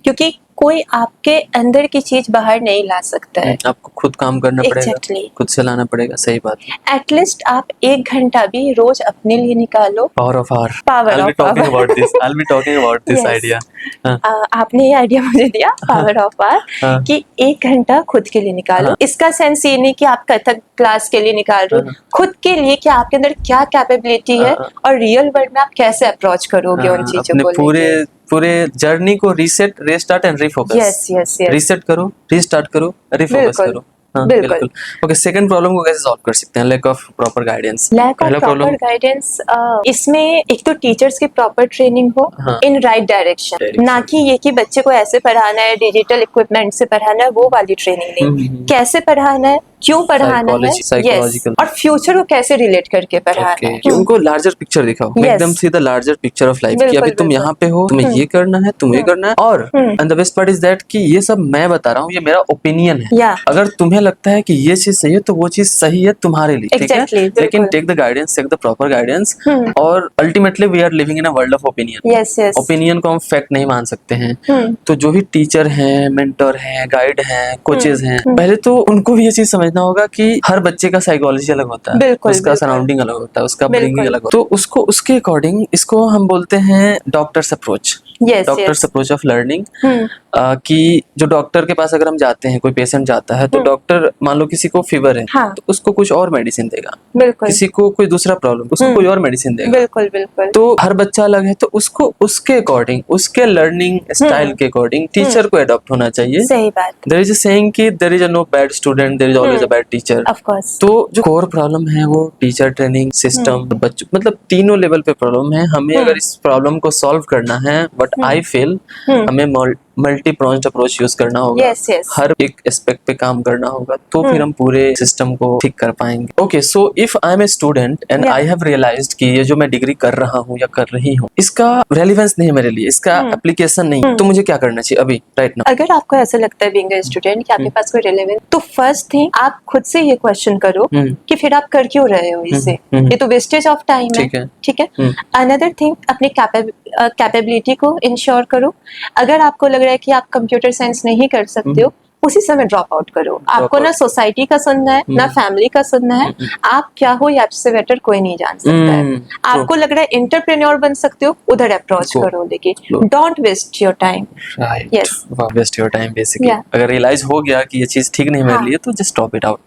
क्योंकि कोई आपके अंदर की चीज बाहर नहीं ला सकता है। आपको खुद काम करना पड़ेगा, Exactly. खुद से लाना पड़ेगा। सही बात है। एटलीस्ट आप 1 घंटा भी रोज अपने लिए निकालो। Power of hour. Power I'll be of talking hour. about this. I'll be talking about this Yes. idea. हाँ, आपने ये आइडिया मुझे दिया, पावर ऑफ आवर, हाँ। कि 1 घंटा खुद के लिए निकालो। हाँ। इसका सेंस ये नहीं कि आप कथक क्लास के लिए निकाल रहे हो, हाँ। खुद के लिए कि आपके अंदर क्या कैपेबिलिटी है हाँ। और रियल वर्ल्ड में आप कैसे अप्रोच करोगे उन चीजों अपने को लेके। पूरे जर्नी को reset, restart and refocus. Yes yes yes, reset करो, रीस्टार्ट करो, रिफोकस बिल्कुल, करो। हाँ, बिल्कुल। बिल्कुल। ओके, सेकंड प्रॉब्लम को कैसे सॉल्व कर सकते हैं? Lack of proper guidance. Lack of पहला प्रॉपर प्रॉब्लम, गाइडेंस, इसमें एक तो टीचर्स की प्रॉपर ट्रेनिंग हो हाँ। In right direction, Direction। ना कि ये कि बच्चे को ऐसे पढ़ाना है, डिजिटल इक्विपमेंट से पढ़ाना है, वो वाली ट्रेनिंग नहीं। कैसे पढ़ाना है, क्यों पढ़ाना है, Psychological। और फ्यूचर को कैसे रिलेट करके पढ़ाना है। कि उनको लार्जर पिक्चर दिखाओ, Yes। एकदम see the larger picture of life, कि बिल्कुल, अभी तुम बिल्कुल। यहाँ पे हो, तुम्हें ये करना है, तुम्हें ये करना है, और and the best part is that कि ये सब मैं बता रहा हूँ, ये मेरा ओपिनियन है। Yeah। अगर तुम्हें लगता है कि ये चीज सही है तो वो चीज सही है तुम्हारे लिए, ठीक है? Exactly, लेकिन बिल्कुल। Take the guidance, take the proper guidance. और ultimately we are living in a world of opinion. Yes yes. Opinion को हम फैक्ट नहीं मान सकते हैं। तो जो भी टीचर हैं, मेंटर हैं, गाइड हैं, कोचेज हैं, पहले तो उनको भी ये चीज समझना होगा कि हर बच्चे का साइकोलॉजी अलग होता है, बिल्कुल, उसका बिल्कुल। सराउंडिंग अलग होता है, उसका बिल्कुल। अपब्रिंगिंग अलग होता है। तो उसको उसके अकॉर्डिंग, इसको हम बोलते हैं doctors approach. Yes doctors yes. Approach of learning. कि जो डॉक्टर के पास अगर हम जाते हैं, कोई पेशेंट जाता है तो डॉक्टर, मान लो किसी को फीवर है, हाँ। तो उसको कुछ और मेडिसिन देगा। बिल्कुल किसी को कोई दूसरा प्रॉब्लम, उसको कोई और मेडिसिन देगा। बिल्कुल बिल्कुल। तो हर बच्चा अलग है, तो उसको उसके अकॉर्डिंग, उसके लर्निंग स्टाइल के अकॉर्डिंग टीचर को अडॉप्ट होना चाहिए। सही बात। देयर इज अ सेइंग कि there is a no bad student, there is always a bad teacher. Of course. तो जो कोर प्रॉब्लम है वो टीचर ट्रेनिंग सिस्टम, बच्चों, मतलब तीनों लेवल पे प्रॉब्लम है। हमें अगर इस प्रॉब्लम को सॉल्व करना है, बट आई फील हमें मल्टी प्रोन्ड अप्रोच यूज करना होगा। Yes, yes। हर एक एस्पेक्ट पे काम करना होगा, तो फिर हम पूरे सिस्टम को ठीक कर पाएंगे। Okay, so if I am a student and I have realised कि ये जो मैं डिग्री कर रहा हूँ या कर रही हूँ, इसका रेलिवेंस नहीं है मेरे लिए, इसका एप्लीकेशन नहीं, तो मुझे क्या करना चाहिए अभी, राइट नाउ? अगर आपको ऐसा लगता है बीइंग अ स्टूडेंट कि आपके पास कोई रिलेवेंस, तो फर्स्ट थिंग आप खुद से ये क्वेश्चन करो कि फिर आप कर क्यों रहे हो इसे। ये तो वेस्टेज ऑफ टाइम है, ठीक है। अनदर थिंग, अपनी कैपेबिलिटी को इंश्योर करो। अगर आपको लग रहा है कि आप कंप्यूटर साइंस नहीं कर सकते हो, उसी समय ड्रॉप आउट करो। आपको ना सोसाइटी का सुनना है, ना फैमिली का सुनना है। आप क्या हो, ये आपसे बेटर कोई नहीं जान सकता है। आपको लग रहा है एंटरप्रेन्योर बन सकते हो, उधर अप्रोच करो, लेकिन don't waste your time. Right, Yes। Waste your time basically. Yeah। अगर रियलाइज हो गया कि ये चीज ठीक नहीं मेरे हाँ। लिए, तो just stop it out.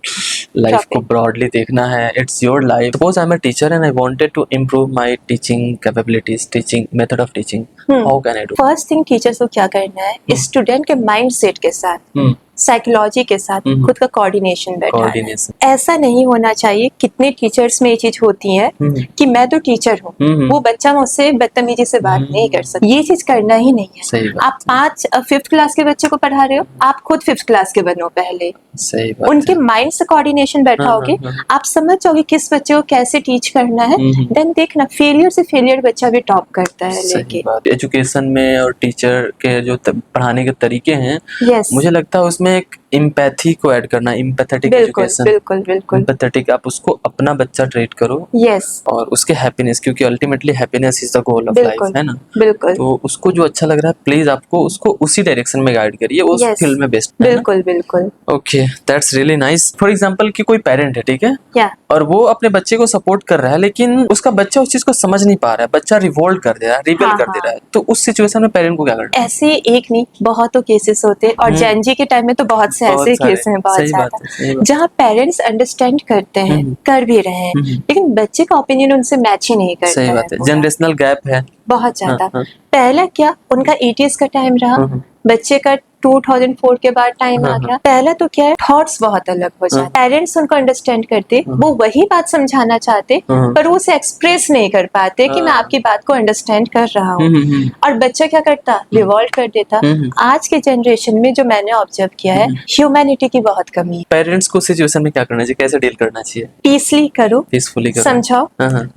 Life Drop को ब्रॉडली देखना है, it's your life. Suppose I am a teacher and I wanted to improve my teaching capabilities, teaching method of teaching, how can I do? First thing, teachers को क्या करना है, स्टूडेंट के माइंड सेट के साथ, साइकोलॉजी के साथ खुद का कोऑर्डिनेशन बैठाना है। ऐसा नहीं होना चाहिए, कितने टीचर्स में ये चीज होती है कि मैं तो टीचर हूँ, वो बच्चा मुझसे बदतमीजी से बात नहीं कर सकता। ये चीज करना ही नहीं है। सही बात। आप 5th क्लास के बच्चे को पढ़ा रहे हो, आप खुद 5th क्लास के बनो पहले। सही बात उनके माइंड से कोऑर्डिनेशन बैठाओगे, आप समझ जाओगे किस बच्चे को कैसे टीच करना है। देन देखना, फेलियर से फेलियर बच्चा भी टॉप करता है लेके। एजुकेशन में और टीचर के जो पढ़ाने के तरीके हैं, यस, मुझे लगता है उसमें एक एम्पैथी को ऐड करना, एम्पैथेटिक एजुकेशन। बिल्कुल बिल्कुल। एम्पैथेटिक, आप उसको अपना बच्चा ट्रीट करो। यस, और उसके हैप्पीनेस, क्योंकि ultimately happiness is the goal of life, है ना? बिल्कुल। तो उसको जो अच्छा लग रहा है, प्लीज आपको उसको उसी डायरेक्शन में गाइड करिए, उस फील्ड में बेस्ट। बिल्कुल बिल्कुल। Okay, that's really nice. For example कि कोई पेरेंट है, ठीक है, क्या और वो अपने बच्चे को सपोर्ट कर रहा है, लेकिन उसका बच्चा उस चीज को समझ नहीं पा रहा है, बच्चा रिवोल्ट कर दे रहा है, रिबेल कर दे रहा है, तो उस सिचुएशन में पेरेंट को क्या करना? ऐसे एक नहीं, बहुतों केसेस होते हैं, और जेन जी के टाइम में तो बहुत से ऐसे केस हैं, बहुत ज्यादा, जहाँ पेरेंट्स अंडरस्टैंड करते हैं, कर भी रहे हैं, लेकिन बच्चे का ओपिनियन उनसे मैच ही नहीं करता। सही बात है, जनरेशनल गैप है बहुत ज्यादा। पहला क्या, उनका 80s का टाइम रहा, बच्चे का 2004 के बाद टाइम आ गया। पहला तो क्या है, थॉट्स बहुत अलग हो जाते, पेरेंट्स उनको अंडरस्टैंड करते, वो वही बात समझाना चाहते, पर वो उसे एक्सप्रेस नहीं कर पाते कि मैं आपकी बात को अंडरस्टैंड कर रहा हूँ, और बच्चा क्या करता, रिवॉल्ट कर देता। आज के जनरेशन में जो मैंने ऑब्जर्व किया है, ह्यूमैनिटी की बहुत कमी है। पेरेंट्स को सिचुएशन में क्या करना चाहिए, कैसे डील करना चाहिए? पीसली करो, पीसफुली करो, समझाओ।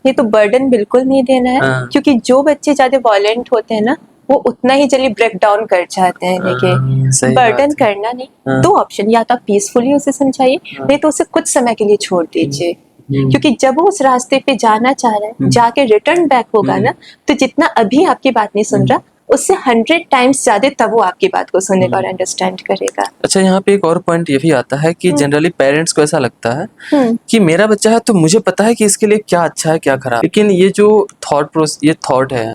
ये तो बर्डन बिल्कुल नहीं देना है, क्योंकि जो बच्चे ज्यादा वॉयलेंट होते हैं ना, वो उतना ही जल्दी ब्रेक डाउन कर जाते हैं। लेकिन बर्डन करना नहीं। दो ऑप्शन, या तो आप पीसफुली उसे समझाइए, नहीं तो उसे कुछ समय के लिए छोड़ दीजिए, क्योंकि जब वो उस रास्ते पे जाना चाह रहा है, जाके रिटर्न बैक होगा ना, तो जितना अभी आपकी बात नहीं सुन रहा, उससे 100 टाइम्स ज्यादा तब वो आपकी बात को सुनेगा और अंडरस्टैंड करेगा। अच्छा, यहाँ पे एक और पॉइंट ये भी आता है कि जनरली पेरेंट्स को ऐसा लगता है कि मेरा बच्चा है तो मुझे पता है कि इसके लिए क्या अच्छा है क्या खराब, लेकिन ये जो ये थॉट है,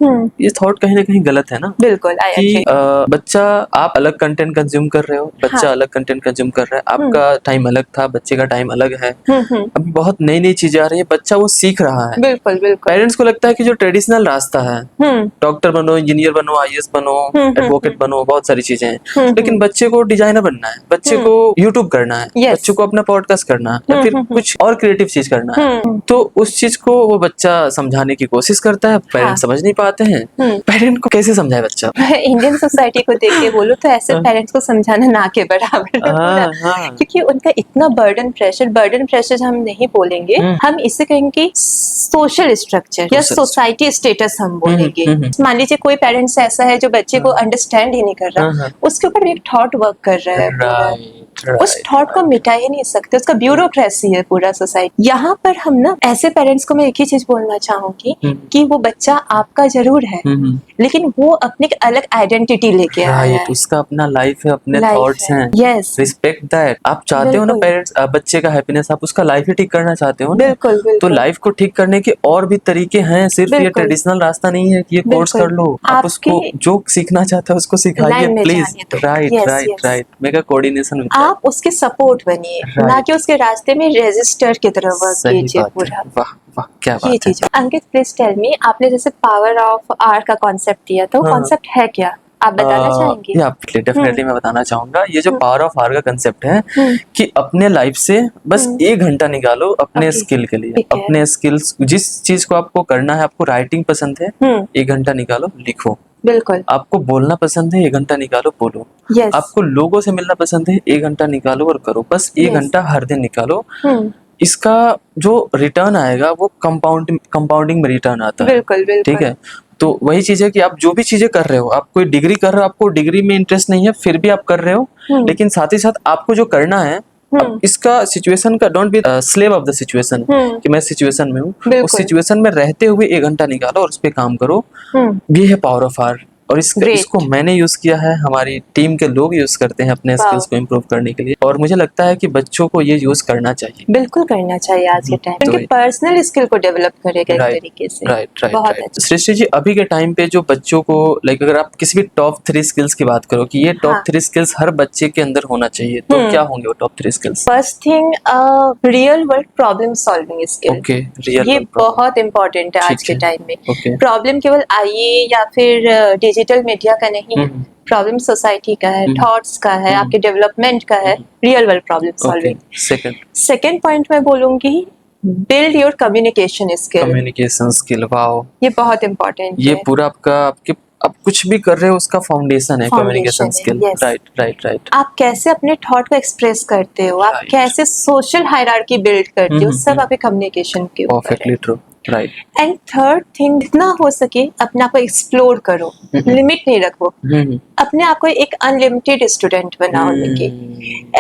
ये थॉट कहीं ना कहीं गलत है ना। बिल्कुल, I कि agree। बच्चा, आप अलग कंटेंट कंज्यूम कर रहे हो, बच्चा हाँ। अलग कंटेंट कंज्यूम कर रहा है, आपका टाइम अलग था, बच्चे का टाइम अलग है। हम्म। अभी बहुत नई नई चीजें आ रही है, बच्चा वो सीख रहा है। बिल्कुल बिल्कुल। पेरेंट्स को लगता है कि जो ट्रेडिशनल रास्ता है, हम्म डॉक्टर बनो, इंजीनियर बनो, आईएएस बनो, एडवोकेट बनो, बहुत सारी चीजें हैं, लेकिन बच्चे को डिजाइनर बनना है, बच्चे को यूट्यूब करना है, Yes। बच्चे को अपना पॉडकास्ट करना है, या फिर कुछ और क्रिएटिव चीज करना है, तो उस चीज को वो बच्चा समझाने की कोशिश करता है, पेरेंट्स समझ नहीं पाते हैं। पेरेंट को कैसे समझाए बच्चा? इंडियन सोसाइटी को देख के बोलो तो ऐसे पेरेंट्स को समझाना ना के बराबर है पूरा। हाँ। क्योंकि उनका इतना बर्डन प्रेशर हम नहीं बोलेंगे, हम इसे कहेंगे सोशल स्ट्रक्चर या सोसाइटी स्टेटस हम बोलेंगे। मान लीजिए कोई पेरेंट्स ऐसा है जो बच्चे को अंडरस्टैंड ही नहीं कर रहा, उसके ऊपर एक थॉट वर्क कर रहा है पूरा। उस थॉट को मिटा ही नहीं सकते, उसका ब्यूरोक्रेसी है पूरा सोसाइटी। यहाँ पर हम ना ऐसे पेरेंट्स को मैं एक ही चीज बोलना चाहूंगी कि वो बच्चा आपका जरूर है, लेकिन वो अपनी एक अलग आइडेंटिटी लेके आया है। उसका अपना लाइफ है, अपने थॉट्स हैं। Yes, respect that. आप चाहते हो ना पेरेंट्स, बच्चे का हैप्पीनेस, आप उसका लाइफ ही ठीक करना चाहते हो ना। बिल्कुल तो लाइफ को ठीक करने के और भी तरीके हैं, सिर्फ ये ट्रेडिशनल रास्ता नहीं है कि ये कोर्स कर लो। आप उसको जो सीखना चाहता है उसको सिखाइए प्लीज। राइट। मेगा कोऑर्डिनेशन, आप उसके सपोर्ट बनिए, ना कि उसके रास्ते में रजिस्टर की तरह वर्क कीजिए पूरा। वाह क्या बात है। अंकित, प्लीज टेल मी, आपने जैसे पावर ऑफ आर्ट का कॉन्सेप्ट दिया था, वो कॉन्सेप्ट है क्या, आप बताना चाहेंगे? डेफिनेटली मैं बताना चाहूंगा। ये जो पावर ऑफ आर का कंसेप्ट है कि अपने लाइफ से बस 1 घंटा निकालो अपने स्किल के लिए, अपने स्किल्स, जिस चीज को आपको करना है, आपको राइटिंग पसंद है, 1 घंटा निकालो लिखो। बिल्कुल। आपको बोलना पसंद है, 1 घंटा निकालो बोलो। आपको लोगों से मिलना पसंद है, 1 घंटा निकालो और करो। बस 1 घंटा हर दिन निकालो। इसका जो रिटर्न आएगा वो कंपाउंडिंग में रिटर्न आता है। बिल्कुल। ठीक है, तो वही चीज है कि आप जो भी चीजें कर रहे हो, आप कोई डिग्री कर रहे हो, आपको डिग्री में इंटरेस्ट नहीं है, फिर भी आप कर रहे हो, लेकिन साथ ही साथ आपको जो करना है, अब इसका सिचुएशन का, don't be slave of the situation कि मैं सिचुएशन में हूँ। उस सिचुएशन में रहते हुए 1 घंटा निकालो और उस पर काम करो। ये है पावर ऑफ आर। और इसको मैंने यूज किया है, हमारी टीम के लोग यूज करते हैं अपने स्किल्स को इम्प्रूव करने के लिए, और मुझे लगता है कि बच्चों को ये यूज करना चाहिए। बिल्कुल करना चाहिए आज के टाइम, क्योंकि पर्सनल स्किल को डेवलप करेगा एक तरीके से। राइट। सृष्टि जी, अभी के टाइम पे जो बच्चों को, लाइक अगर आप किसी भी टॉप 3 स्किल्स की बात करो कि ये टॉप 3 स्किल्स हर बच्चे के अंदर होना चाहिए, तो क्या होंगे वो top 3 skills? First thing, real world problem solving skill. Okay, ये बहुत इंपॉर्टेंट है आज के टाइम में। प्रॉब्लम केवल आईए या फिर डिजिटल मीडिया का नहीं, प्रॉब्लम सोसाइटी का है, थॉट्स का है, आपके डेवलपमेंट का है, real world problem solving. Second point मैं बोलूंगी, build your communication skill. Wow, ये बहुत इंपॉर्टेंट है। ये पूरा आप कुछ भी कर रहे हो उसका फाउंडेशन है कम्युनिकेशन स्किल। राइट। आप कैसे अपने थॉट को एक्सप्रेस करते हो, आप कैसे सोशल हायरार्की बिल्ड करते हो, सब आपके कम्युनिकेशन के ऊपर है। Perfectly true. Right. And third thing, जितना हो सके अपने आप को एक्सप्लोर करो, लिमिट नहीं रखो, अपने आप को एक अनलिमिटेड स्टूडेंट बनाओ।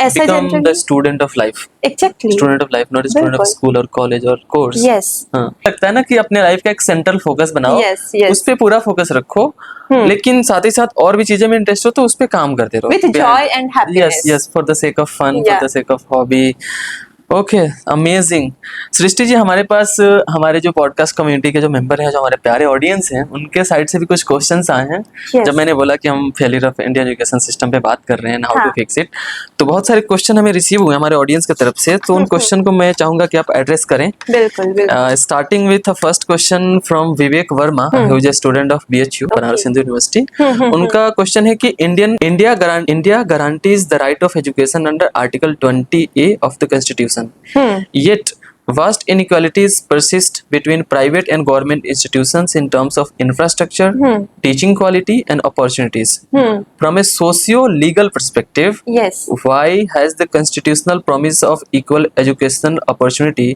ऐसा Become the student of life. Exactly. Student of life, not a student of school or college or course. Yes. लगता है ना कि अपने लाइफ का एक सेंट्रल फोकस बनाओ, उस पे पूरा फोकस रखो, लेकिन साथ ही साथ और भी चीजें में इंटरेस्ट हो तो उस पे काम करते रहो। With joy and happiness. Yes, for the sake of fun, for the sake of hobby. Okay, amazing. Srishti ji, हमारे पास हमारे जो पॉडकास्ट कम्युनिटी के जो मेंबर हैं, जो हमारे प्यारे ऑडियंस हैं, उनके साइड से भी कुछ क्वेश्चंस आए हैं। जब मैंने बोला कि हम failure of Indian education system पे बात कर रहे हैं, हाउ टू फिक्स इट, तो बहुत सारे क्वेश्चन हमें रिसीव हुए हमारे ऑडियंस की तरफ से, तो उन क्वेश्चन को मैं चाहूंगा कि आप एड्रेस करें। बिल्कुल। Starting with first question from Vivek Verma, who is a student of BHU, Banaras Hindu university. उनका क्वेश्चन है कि India guarantees the right of education under article 20A of the Constitution. Yet, vast inequalities persist between private and government institutions in terms of infrastructure, teaching quality, and opportunities. From a socio-legal perspective, why has the constitutional promise of equal educational opportunity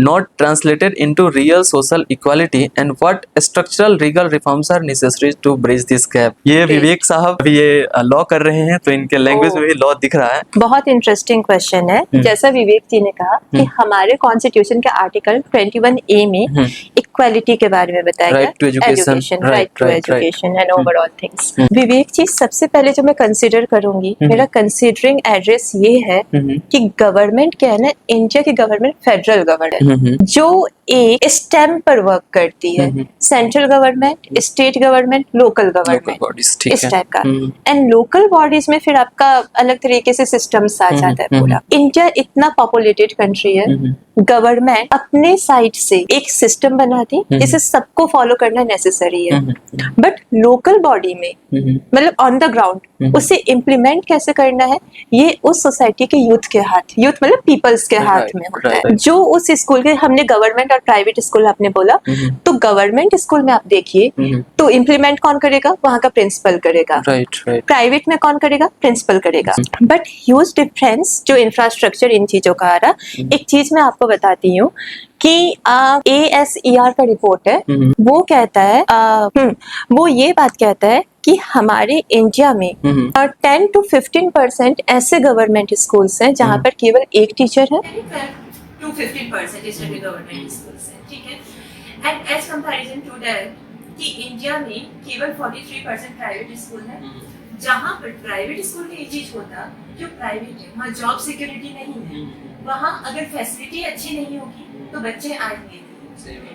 not translated into real social equality, and what structural legal reforms are necessary to bridge this gap? ये विवेक साहब अभी ये लॉ कर रहे हैं, तो इनके लैंग्वेज में भी लॉ दिख रहा है। बहुत इंटरेस्टिंग क्वेश्चन है। जैसा विवेक जी ने कहा कि हमारे कॉन्स्टिट्यूशन कॉन्स्टिट्यूशन के आर्टिकल 21A में इक्वालिटी के बारे में बताया गया, Right to education. Right to Right. Education and overall things. Vivek ji, सबसे पहले जो मैं कंसिडर करूंगी, मेरा कंसिडरिंग एड्रेस ये है कि गवर्नमेंट क्या है ना, इंडिया की गवर्नमेंट फेडरल गवर्नमेंट जो एक स्टेम पर वर्क करती है, central government, state government, local local government, bodies, ठीक इस है। टाइप का। एंड लोकल बॉडीज में फिर आपका अलग तरीके से सिस्टम्स आ जाता है पूरा। इंडिया इतना पॉपुलेटेड कंट्री है, गवर्नमेंट अपने साइड से एक सिस्टम बनाती जिसे सबको फॉलो करना नेसेसरी है, बट लोकल बॉडी में मतलब ऑन द ग्राउंड उसे इम्प्लीमेंट कैसे करना है, ये उस सोसाइटी के यूथ के हाथ, यूथ मतलब पीपल्स के हाथ में होता है। जो उस स्कूल के, हमने गवर्नमेंट और प्राइवेट स्कूल आपने बोला, तो गवर्नमेंट स्कूल में आप देखिए तो इम्प्लीमेंट कौन करेगा, वहाँ का प्रिंसिपल करेगा। राइट। प्राइवेट में कौन करेगा, प्रिंसिपल करेगा। बट ह्यूज डिफरेंस जो इंफ्रास्ट्रक्चर इन चीजों का आ रहा। एक चीज मैं आपको बताती हूँ कि ASER का रिपोर्ट है, वो कहता है वो ये बात कहता है कि हमारे इंडिया में 10 to 15% ऐसे गवर्नमेंट स्कूल्स हैं जहाँ पर केवल एक टीचर है। 15% इस तरह के गवर्नमेंट स्कूल्स हैं, ठीक है। And as comparison to that कि इंडिया में केवल 43% प्राइवेट स्कूल है, जहाँ पर प्राइवेट स्कूल में ये चीज होता जो प्राइवेट है वहाँ जॉब सिक्योरिटी नहीं है, वहाँ अगर फैसिलिटी अच्छी नहीं होगी तो बच्चे आएंगे।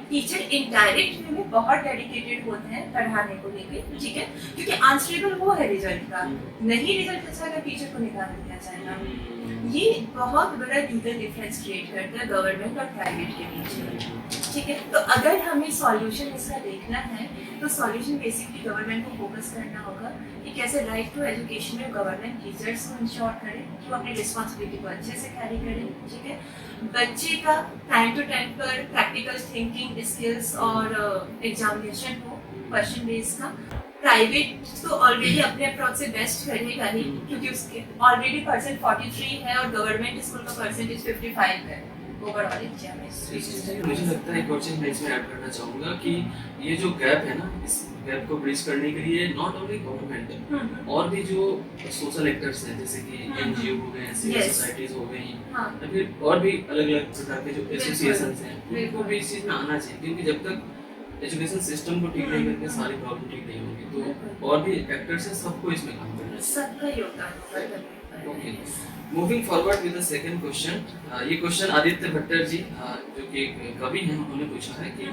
टीचर इनडायरेक्ट वे में बहुत डेडिकेटेड होते हैं पढ़ाने को लेकर, ठीक है, क्योंकि आंसरेबल वो है रिजल्ट का, नहीं रिजल्ट अच्छा अगर टीचर को निकाल दिया जाएगा। ये बहुत बड़ा लीगल डिफरेंस क्रिएट करता है गवर्नमेंट और प्राइवेट के बीच में, ठीक है। तो अगर हमें सॉल्यूशन इसका देखना है तो सॉल्यूशन बेसिकली गवर्नमेंट को फोकस करना होगा कि कैसे राइट टू एजुकेशन में गवर्नमेंट टीचर्स को इंश्योर करें कि वो अपनी रिस्पॉन्सिबिलिटी को अच्छे से कैरी करें, ठीक है। बच्चे का टाइम टू टाइम पर प्रैक्टिकल थिंकिंग स्किल्स और एग्जामिनेशन हो क्वेश्चन बेस्ड का। प्राइवेट तो ऑलरेडी अपने अप्रोच से बेस्ट करेगा ही, क्योंकि उसके ऑलरेडी परसेंट 43 है और गवर्नमेंट स्कूल का परसेंटेज 55 है ओवरऑल इंडिया में। मुझे लगता है एक और चीज मैं इसमें ऐड करना चाहूँगा कि ये जो गैप है ना, इस गैप को ब्रिज करने के लिए नॉट ओनली गवर्नमेंट और भी जो सोशल एक्टर्स हैं, जैसे कि NGO हो गए, सिविल सोसाइटीज हो गई, या फिर और भी अलग अलग प्रकार के जो एसोसिएशंस हैं, उनको भी इस चीज में आना चाहिए, क्योंकि जब तक एजुकेशन सिस्टम को ठीक नहीं करके सारी प्रॉब्लम ठीक नहीं होगी। तो और भी एक्टर्स हैं, सबको इसमें काम करना है, सबका योगदान। Okay, moving forward with the second question. ये क्वेश्चन आदित्य भट्टर जी जो कि कवि हैं, उन्होंने पूछा है कि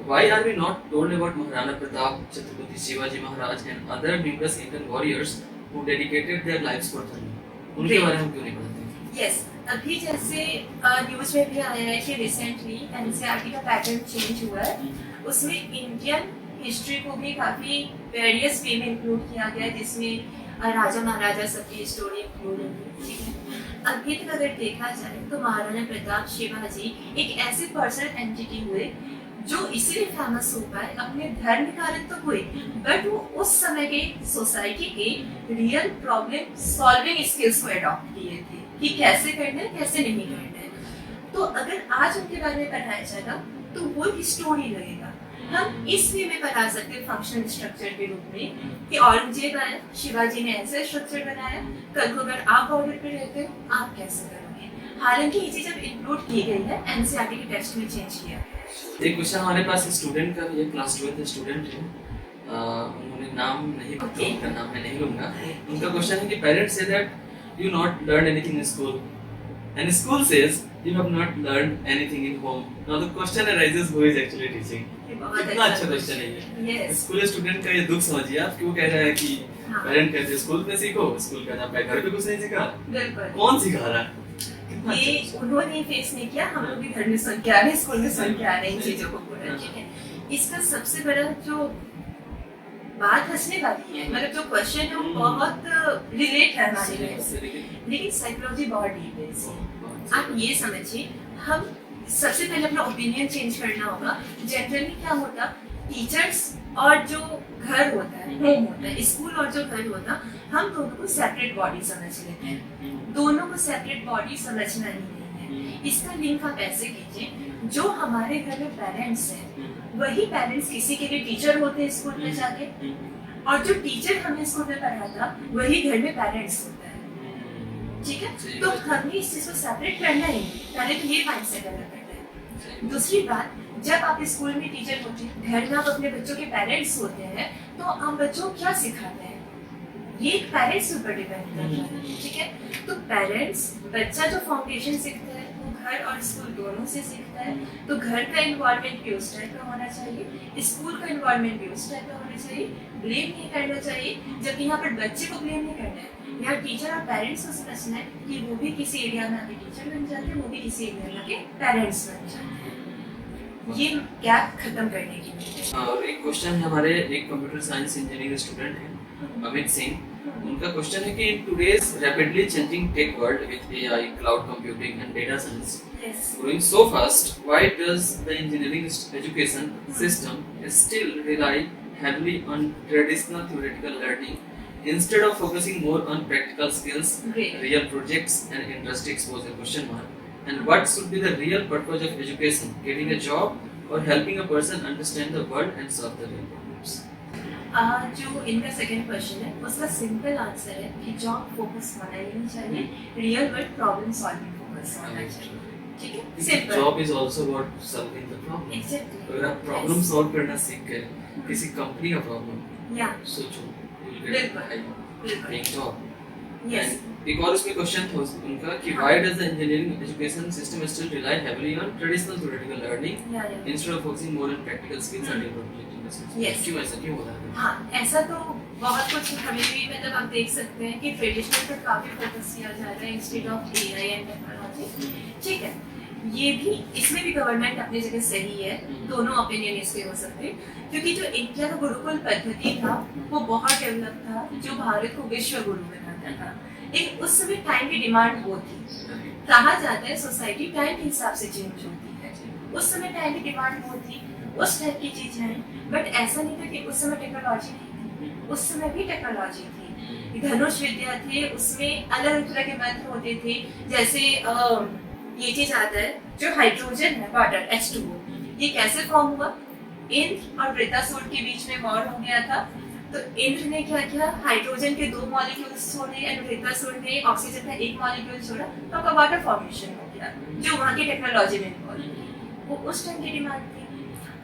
why are we not told about Maharana Pratap, Chhatrapati Shivaji Maharaj and other numerous Indian warriors who dedicated their lives for dharma, उनके बारे में क्यों नहीं पढ़ते? यस, अभी जैसे न्यूज में भी आया है कि रिसेंटली NCERT का पैटर्न चेंज हुआ है, उसमें इंडियन हिस्ट्री को भी काफी वेरियस वे में इंक्लूड किया गया है, जिसमें राजा महाराजा सबकी स्टोरी इंक्लूड है, ठीक है। अभी तक अगर देखा जाए तो महाराणा प्रताप शिवाजी एक ऐसे पर्सनल एंटिटी हुए जो इसलिए फेमस हो पाए, अपने धर्म के कारण तो हुए, बट वो उस समय के सोसाइटी के रियल प्रॉब्लम सॉल्विंग स्किल्स को अडॉप्ट किए थे कि कैसे करना है कैसे नहीं करना है। तो अगर आज उनके बारे में पढ़ाया जाएगा तो वो एक स्टोरी लगेगा। हम इस वे में बता सकते हैं फंक्शनल स्ट्रक्चर के रूप में कि औरंगजेब आया, शिवाजी ने ऐसे स्ट्रक्चर बनाया, कल को अगर आप बॉर्डर पे रहते हो आप कैसे करोगे। हालांकि ये चीज अब इंक्लूड की गई है, NCERT के टेक्स्ट में चेंज किया है। एक क्वेश्चन हमारे पास स्टूडेंट का, ये क्लास 12th स्टूडेंट है, उन्होंने नाम नहीं बताया, उनका नाम मैं नहीं लूंगा। उनका क्वेश्चन है कि parents say that you not learn anything in school and school says you have not learned anything in home. Now the question arises, who is actually teaching? कितना अच्छा क्वेश्चन है ये। Yes. स्कूल स्टूडेंट का ये दुख समझिए आप, क्यों कह रहा है कि पेरेंट कहते हैं स्कूल में सीखो, स्कूल का नाम घर पे कुछ नहीं सीखा, बिल्कुल कौन सिखा रहा है? ये उन्होंने फेस नहीं किया, हम लोग भी घर में सुन के आ रहे हैं, स्कूल में सुन के आ रहे हैं इन चीजों को पूरा, ठीक है। इसका सबसे बड़ा जो बात हंसने वाली है, मतलब जो क्वेश्चन है वो बहुत रिलेट है हमारी लाइफ से, लेकिन साइकोलॉजी बहुत डीप है इसमें। आप ये समझिए, हम सबसे पहले अपना ओपिनियन चेंज करना होगा। जनरली क्या होता, टीचर्स और जो घर होता है, होम होता है, स्कूल और जो घर होता, हम दोनों को सेपरेट बॉडी समझ लेते हैं। दोनों को सेपरेट बॉडी समझना ही नहीं है। इसका लिंक आप ऐसे कीजिए, जो हमारे घर में पेरेंट्स हैं वही पेरेंट्स किसी के लिए टीचर होते हैं स्कूल में जाके, और जो टीचर हमें स्कूल में पढ़ाता वही घर में पेरेंट्स होता है, ठीक है। तो हमें इस चीज को सेपरेट करना ही, पहले तो ये माइंडसेट अलग करना है। दूसरी बात, जब आप स्कूल में टीचर होते हैं, घर में आप अपने बच्चों के पेरेंट्स होते हैं, तो आप बच्चों को क्या सिखाते हैं, ये एक पेरेंट्स के ऊपर डिपेंड करता है, ठीक है। तो पेरेंट्स, बच्चा जो फाउंडेशन सीखता है वो घर और स्कूल दोनों से सीखता है। तो घर का इन्वायरमेंट भी उस टाइप का होना चाहिए, स्कूल का इन्वायरमेंट भी उस टाइप का होना चाहिए। ब्लेम नहीं करना चाहिए, जबकि यहाँ पर बच्चे को ब्लेम नहीं करना है। यहाँ टीचर और पेरेंट्स को समझना है कि वो भी किसी एरिया में आके टीचर बन जाते हैं, वो भी किसी एरिया में आके पेरेंट्स बन जाते हैं। ये गैप खत्म करने की नीड है। और एक क्वेश्चन है, हमारे एक कंप्यूटर साइंस इंजीनियरिंग स्टूडेंट हैं अमित सिंह, उनका क्वेश्चन है कि in today's rapidly changing tech world with AI, cloud computing and data science growing so fast, why does the engineering education system still rely heavily on traditional theoretical learning instead of focusing more on practical skills, Great. real projects and industry exposure? Question mark. And what should be the real purpose of education? Getting a job or helping a person understand the world and solve the real problems? जो इनका सेकंड क्वेश्चन है उसका सिंपल आंसर है कि जॉब फोकस होना ही नहीं चाहिए, real world problem solving focus होना चाहिए, ठीक है। Simple job is also about solving the problem. Exactly, अगर आप प्रॉब्लम सॉल्व करना सीख गए, किसी कंपनी का प्रॉब्लम या सोचो, बिल्कुल। एक जॉब। यस, एक और उसमें क्वेश्चन था उनका कि why does the engineering education system still rely heavily on traditional theoretical learning या instead of focusing more on practical skills and development? Yes. क्यों ऐसा क्यों हो रहा है? हाँ, ऐसा तो बहुत कुछ हमें भी, मतलब आप देख सकते हैं कि ट्रेडिशनल पर काफी फोकस किया जा रहा है instead of AI and technology, ठीक है। ये भी, इसमें भी गवर्नमेंट अपनी जगह सही है, दोनों ओपिनियन इसके हो सकते हैं, क्योंकि जो इंडिया का गुरुकुल पद्धति था वो बहुत डेवलप था, जो भारत को विश्व गुरु बनाता था। लेकिन उस समय टाइम की डिमांड वो थी, कहा जाता है सोसाइटी टाइम के हिसाब से चेंज होती है, उस समय टाइम की डिमांड वो थी, उस टाइप की चीजें हैं। बट ऐसा नहीं था कि उस समय टेक्नोलॉजी नहीं थी, उस समय भी टेक्नोलॉजी थी, धनुष विद्या थे, उसमें अलग अलग तरह के मंत्र होते थे। जैसे ये चीज आता है जो हाइड्रोजन है, वाटर H2O, ये कैसे फॉर्म हुआ? इंद्र और वृत्तासुर के बीच में वॉर हो गया था, तो इंद्र ने क्या किया, हाइड्रोजन के 2 मॉलिक्यूल्स छोड़े एंड वृत्तासुर ने ऑक्सीजन का 1 मॉलिक्यूल छोड़ा, तो आपका वाटर फॉर्मेशन हो गया, जो वहाँ की टेक्नोलॉजी में इन्वॉल्व थी, वो उस टाइम की डिमांड थी।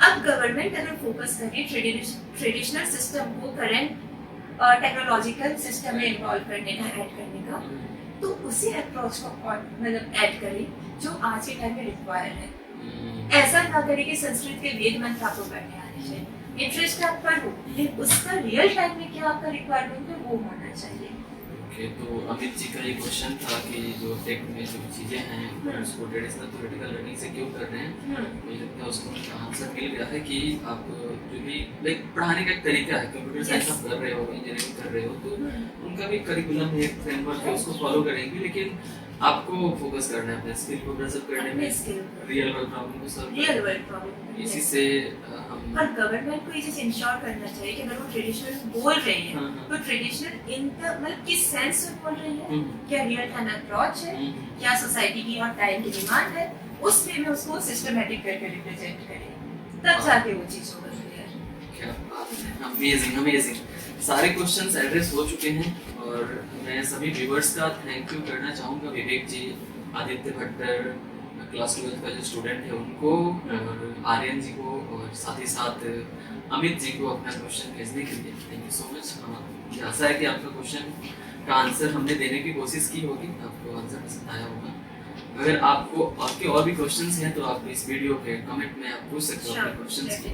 अब गवर्नमेंट अगर फोकस करे ट्रेडिशनल सिस्टम को करंट टेक्नोलॉजिकल सिस्टम में इन्वॉल्व करने का, ऐड करने का, तो उसी अप्रोच को मतलब ऐड करे जो आज के टाइम में रिक्वायर है। ऐसा ना करे कि संस्कृत के वेद मंत्र आपको करने आने चाहिए, इंटरेस्ट आप करो, लेकिन उसका रियल टाइम में क्या आपका रिक्वायरमेंट है वो होना चाहिए। ओके, तो अमित जी का ये क्वेश्चन था कि जो टेक में जो चीज़ें हैं उसको ट्रेडिशनल थ्योरेटिकल लर्निंग से क्यों कर रहे हैं। मुझे लगता है उसको आंसर मिल गया है कि आप जो भी लाइक पढ़ाने का एक तरीका है, कंप्यूटर साइंस आप कर रहे हो, इंजीनियरिंग कर रहे हो, तो उनका भी करिकुलम है, एक फ्रेमवर्क है, उसको फॉलो करेंगे, लेकिन आपको फोकस करना है अपने स्किल को डेवलप करने में, रियल वर्ल्ड प्रॉब्लम को सॉल्व रियल वर्ल्ड प्रॉब्लम। इसी से हम और गवर्नमेंट को ये चीज इंश्योर करना चाहिए कि अगर वो ट्रेडिशनल बोल रहे हैं तो ट्रेडिशनल इन मतलब किस सेंस में बोल रही है, क्या रियल टाइम अप्रोच है, क्या सोसाइटी की और टाइम की डिमांड है, उस वे में उसको सिस्टमेटिक करके रिप्रेजेंट करें, तब जाके वो चीज होगा क्लियर। क्या बात है, अमेजिंग अमेजिंग। सारे क्वेश्चंस एड्रेस हो चुके हैं और मैं सभी व्यूअर्स का थैंक यू करना चाहूँगा, विवेक जी, आदित्य भट्टर, क्लास 12 का जो स्टूडेंट है उनको, और आर्यन जी को, और साथ ही साथ अमित जी को अपना क्वेश्चन भेजने के लिए थैंक यू सो मच। मुझे आशा है कि आपका क्वेश्चन का आंसर हमने देने की कोशिश की होगी, आपको आंसर पसंद आया होगा। अगर आपको आपके और भी क्वेश्चंस हैं तो आप इस वीडियो के कमेंट में आप पूछ सकते हो अपने क्वेश्चंस को,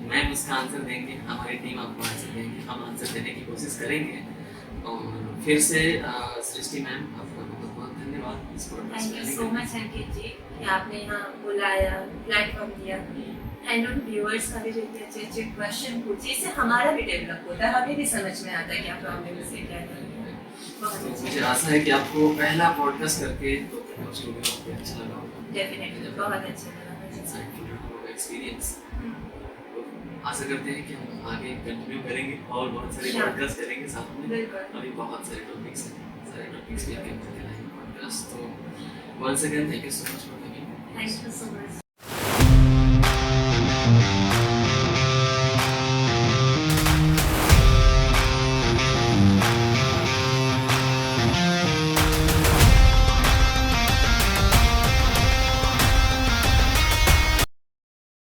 मैम उसका आंसर देंगे, हमारी टीम आपको आंसर देंगे, हम आंसर देने की कोशिश करेंगे। और फिर से सृष्टि मैम, आपका बहुत बहुत धन्यवाद इस podcast thank you so much Ankit ji कि आपने यहाँ बुलाया, प्लेटफॉर्म दिया, एंड उन व्यूअर्स का भी जो इतने अच्छे अच्छे क्वेश्चन पूछे, इससे हमारा भी डेवलप होता है, हमें भी समझ में आता है क्या प्रॉब्लम है, क्या तो मुझे आशा है कि आपको पहला पॉडकास्ट करके तो स्टूडियो पे अच्छा लगा होगा। डेफिनेटली बहुत अच्छा लगा एक्सपीरियंस। आशा करते हैं कि हम आगे कंटिन्यू करेंगे और बहुत सारे पॉडकास्ट करेंगे साथ में। अभी बहुत सारे टॉपिक्स हैं, सारे टॉपिक्स भी आगे करते रहेंगे पॉडकास्ट। तो once again thank you so much for coming. Thank you so much.